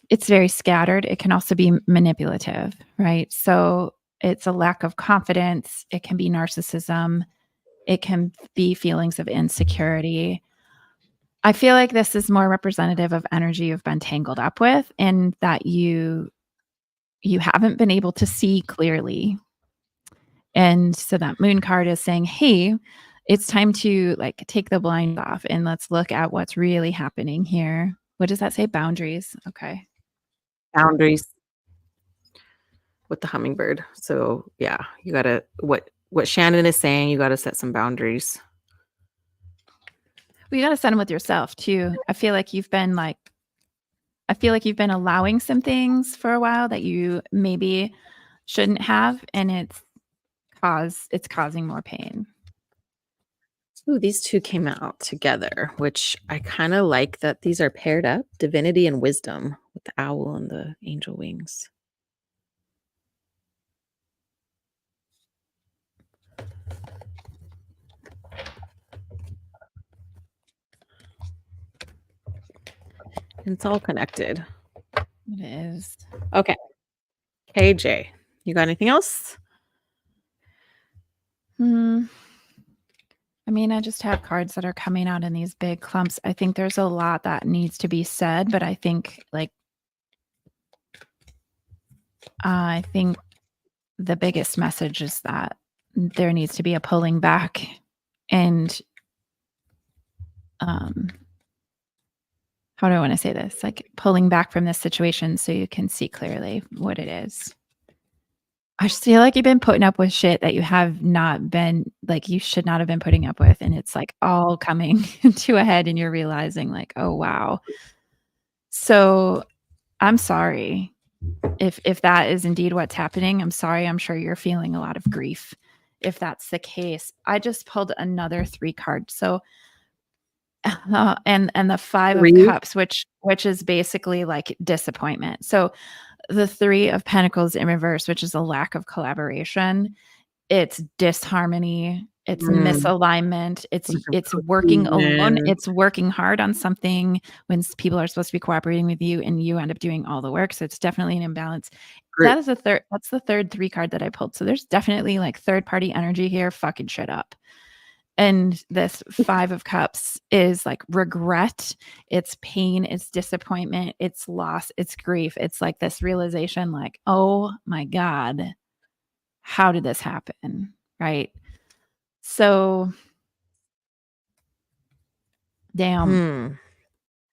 it's very scattered. It can also be manipulative, right? So it's a lack of confidence. It can be narcissism. It can be feelings of insecurity. I feel like this is more representative of energy you've been tangled up with and that you haven't been able to see clearly. And so that moon card is saying, "Hey, it's time to like take the blind off and let's look at what's really happening here." What does that say? Boundaries. Okay. Boundaries with the hummingbird. So, yeah, you gotta what Shannon is saying, you gotta set some boundaries. Well, you got to set them with yourself too. I feel like you've been allowing some things for a while that you maybe shouldn't have, and it's causing more pain. Ooh, these 2 came out together, which I kinda like that these are paired up, divinity and wisdom with the owl and the angel wings. It's all connected. It is. Okay. KJ, you got anything else? Hmm. I mean, I just have cards that are coming out in these big clumps. I think there's a lot that needs to be said, but I think the biggest message is that there needs to be a pulling back and how do I want to say this? Like pulling back from this situation so you can see clearly what it is. I just feel like you've been putting up with shit that you have not been like you should not have been putting up with. And it's like all coming to a head and you're realizing like, oh wow. So I'm sorry. If that is indeed what's happening, I'm sorry. I'm sure you're feeling a lot of grief if that's the case. I just pulled another 3 cards. So and the 5 of 3? cups, which is basically like disappointment. So the 3 of pentacles in reverse, which is a lack of collaboration, it's disharmony, it's Mm, misalignment, like a it's working alone, confusion. it's working hard on something when people are supposed to be cooperating with you and you end up doing all the work. So it's definitely an imbalance. Group. That's the third 3 card that I pulled. So there's definitely like third party energy here fucking shit up. And this 5 of cups is like regret, it's pain, it's disappointment, it's loss, it's grief. It's like this realization like, "Oh my god, how did this happen?" Right? So, damn,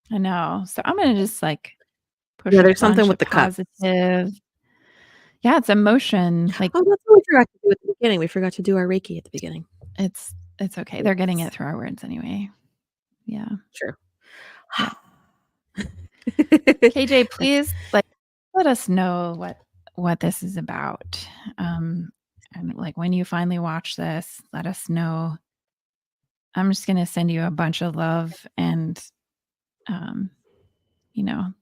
Hmm. I know. So I'm gonna just like push Yeah, a there's something bunch with of the cup. positive. Yeah, it's emotion. Like Oh, that's what we forgot to do at the beginning. We forgot to do our Reiki at the beginning. it's okay. They're getting it Oops. through our words anyway. Yeah. True. Yeah. KJ, That's please like let us know what this is about. And like when you finally watch this, let us know. I'm just gonna send you a bunch of love and um, you know,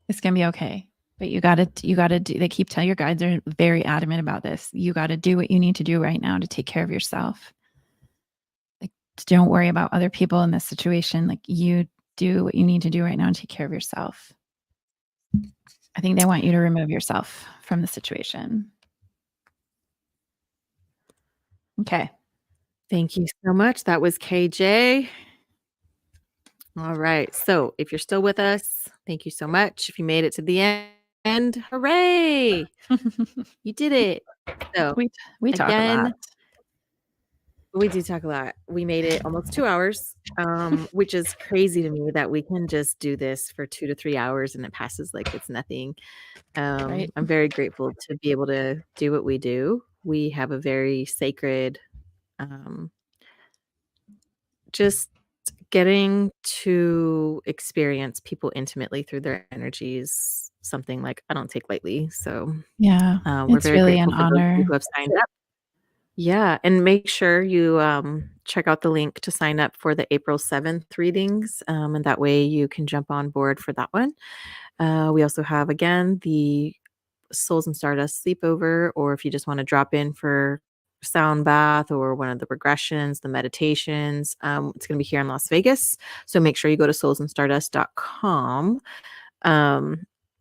it's gonna be okay. But you gotta do they keep telling your guides are very adamant about this. You gotta do what you need to do right now to take care of yourself. Like don't worry about other people in this situation. Like you do what you need to do right now and take care of yourself. I think they want you to remove yourself from the situation. Okay. Thank you so much. That was KJ. All right. So if you're still with us, thank you so much. If you made it to the end, hooray! You did it. So we we talk a lot. again, we do talk a lot. We made it almost 2 hours, which is crazy to me that we can just do this for 2 to 3 hours and it passes like it's nothing. Right? I'm very grateful to be able to do what we do. We have a very sacred, um, just getting to experience people intimately through their energies, something like I don't take lightly. So Yeah. we're It's very really grateful an for those of you honor. who have signed up. Yeah, and make sure you check out the link to sign up for the April 7th readings, and that way you can jump on board for that one. We also have, again, the Souls and Stardust sleepover, or if you just want to drop in for sound bath or one of the regressions, the meditations, it's going to be here in Las Vegas. So make sure you go to soulsandstardust.com.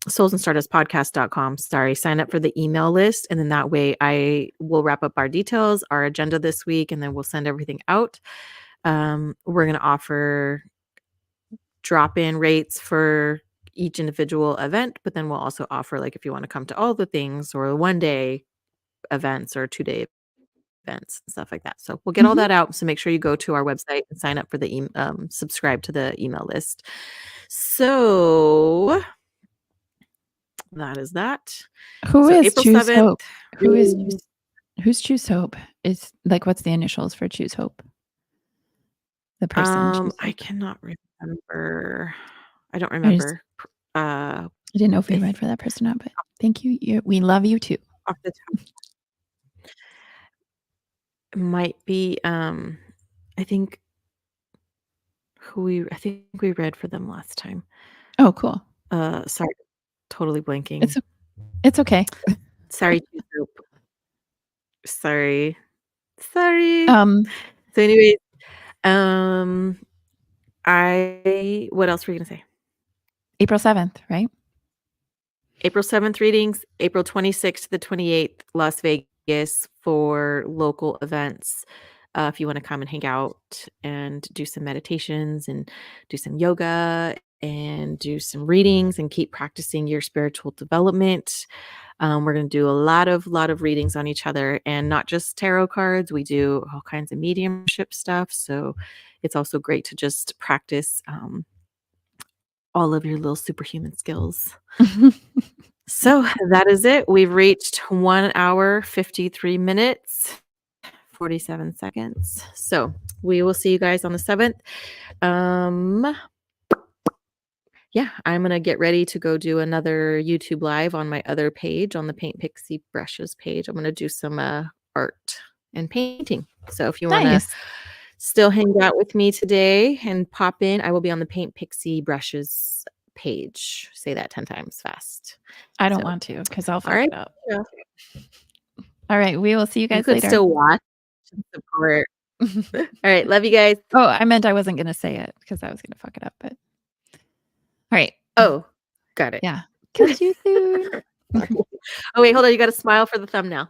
Soulsandstardustpodcast.com. Sorry, sign up for the email list. And then that way I will wrap up our details, our agenda this week, and then we'll send everything out. We're going to offer drop-in rates for each individual event, but then we'll also offer, like, if you want to come to all the things or 1-day events or 2-day events, stuff like that. So we'll get all Mhm. that out. So make sure you go to our website and sign up for the subscribe to the email list. So that is that. Who So is April Choose 7th. Hope? Who's Choose Hope? Is like what's the initials for Choose Hope? The person Choose I Hope. cannot remember. I don't I just remember. Uh, I didn't know if we if read for that person or not, but thank you. We love you too. off the top might be, I think I think we read for them last time. Oh, cool. Sorry, totally blanking. It's it's okay. Sorry, Soup. Sorry. Sorry. Um, So anyways, um, what else were you gonna say? April 7th, right? April 7th readings, April 26th to the 28th, Las Vegas for local events. If you want to come and hang out and do some meditations and do some yoga and do some readings and keep practicing your spiritual development. We're going to do a lot of readings on each other and not just tarot cards. We do all kinds of mediumship stuff. So it's also great to just practice all of your little superhuman skills. So that is it. We've reached 1 hour, 53 minutes, 47 seconds. So we will see you guys on the 7th. Yeah, I'm going to get ready to go do another YouTube live on my other page, on the Paint Pixie Brushes page. I'm going to do some art and painting. So if you want to Nice. still hang out with me today and pop in. I will be on the Paint Pixie Brushes page. Say that 10 times fast. I don't So, want to because I'll all fuck right. it up. Yeah. All right, we will see you You guys could later. still watch and support. All right. Love you guys. Oh, I meant I wasn't gonna say it because I was gonna fuck it up, but all right. Oh, got it. Yeah. Catch you soon. Oh, wait, hold on. You got to smile for the thumbnail.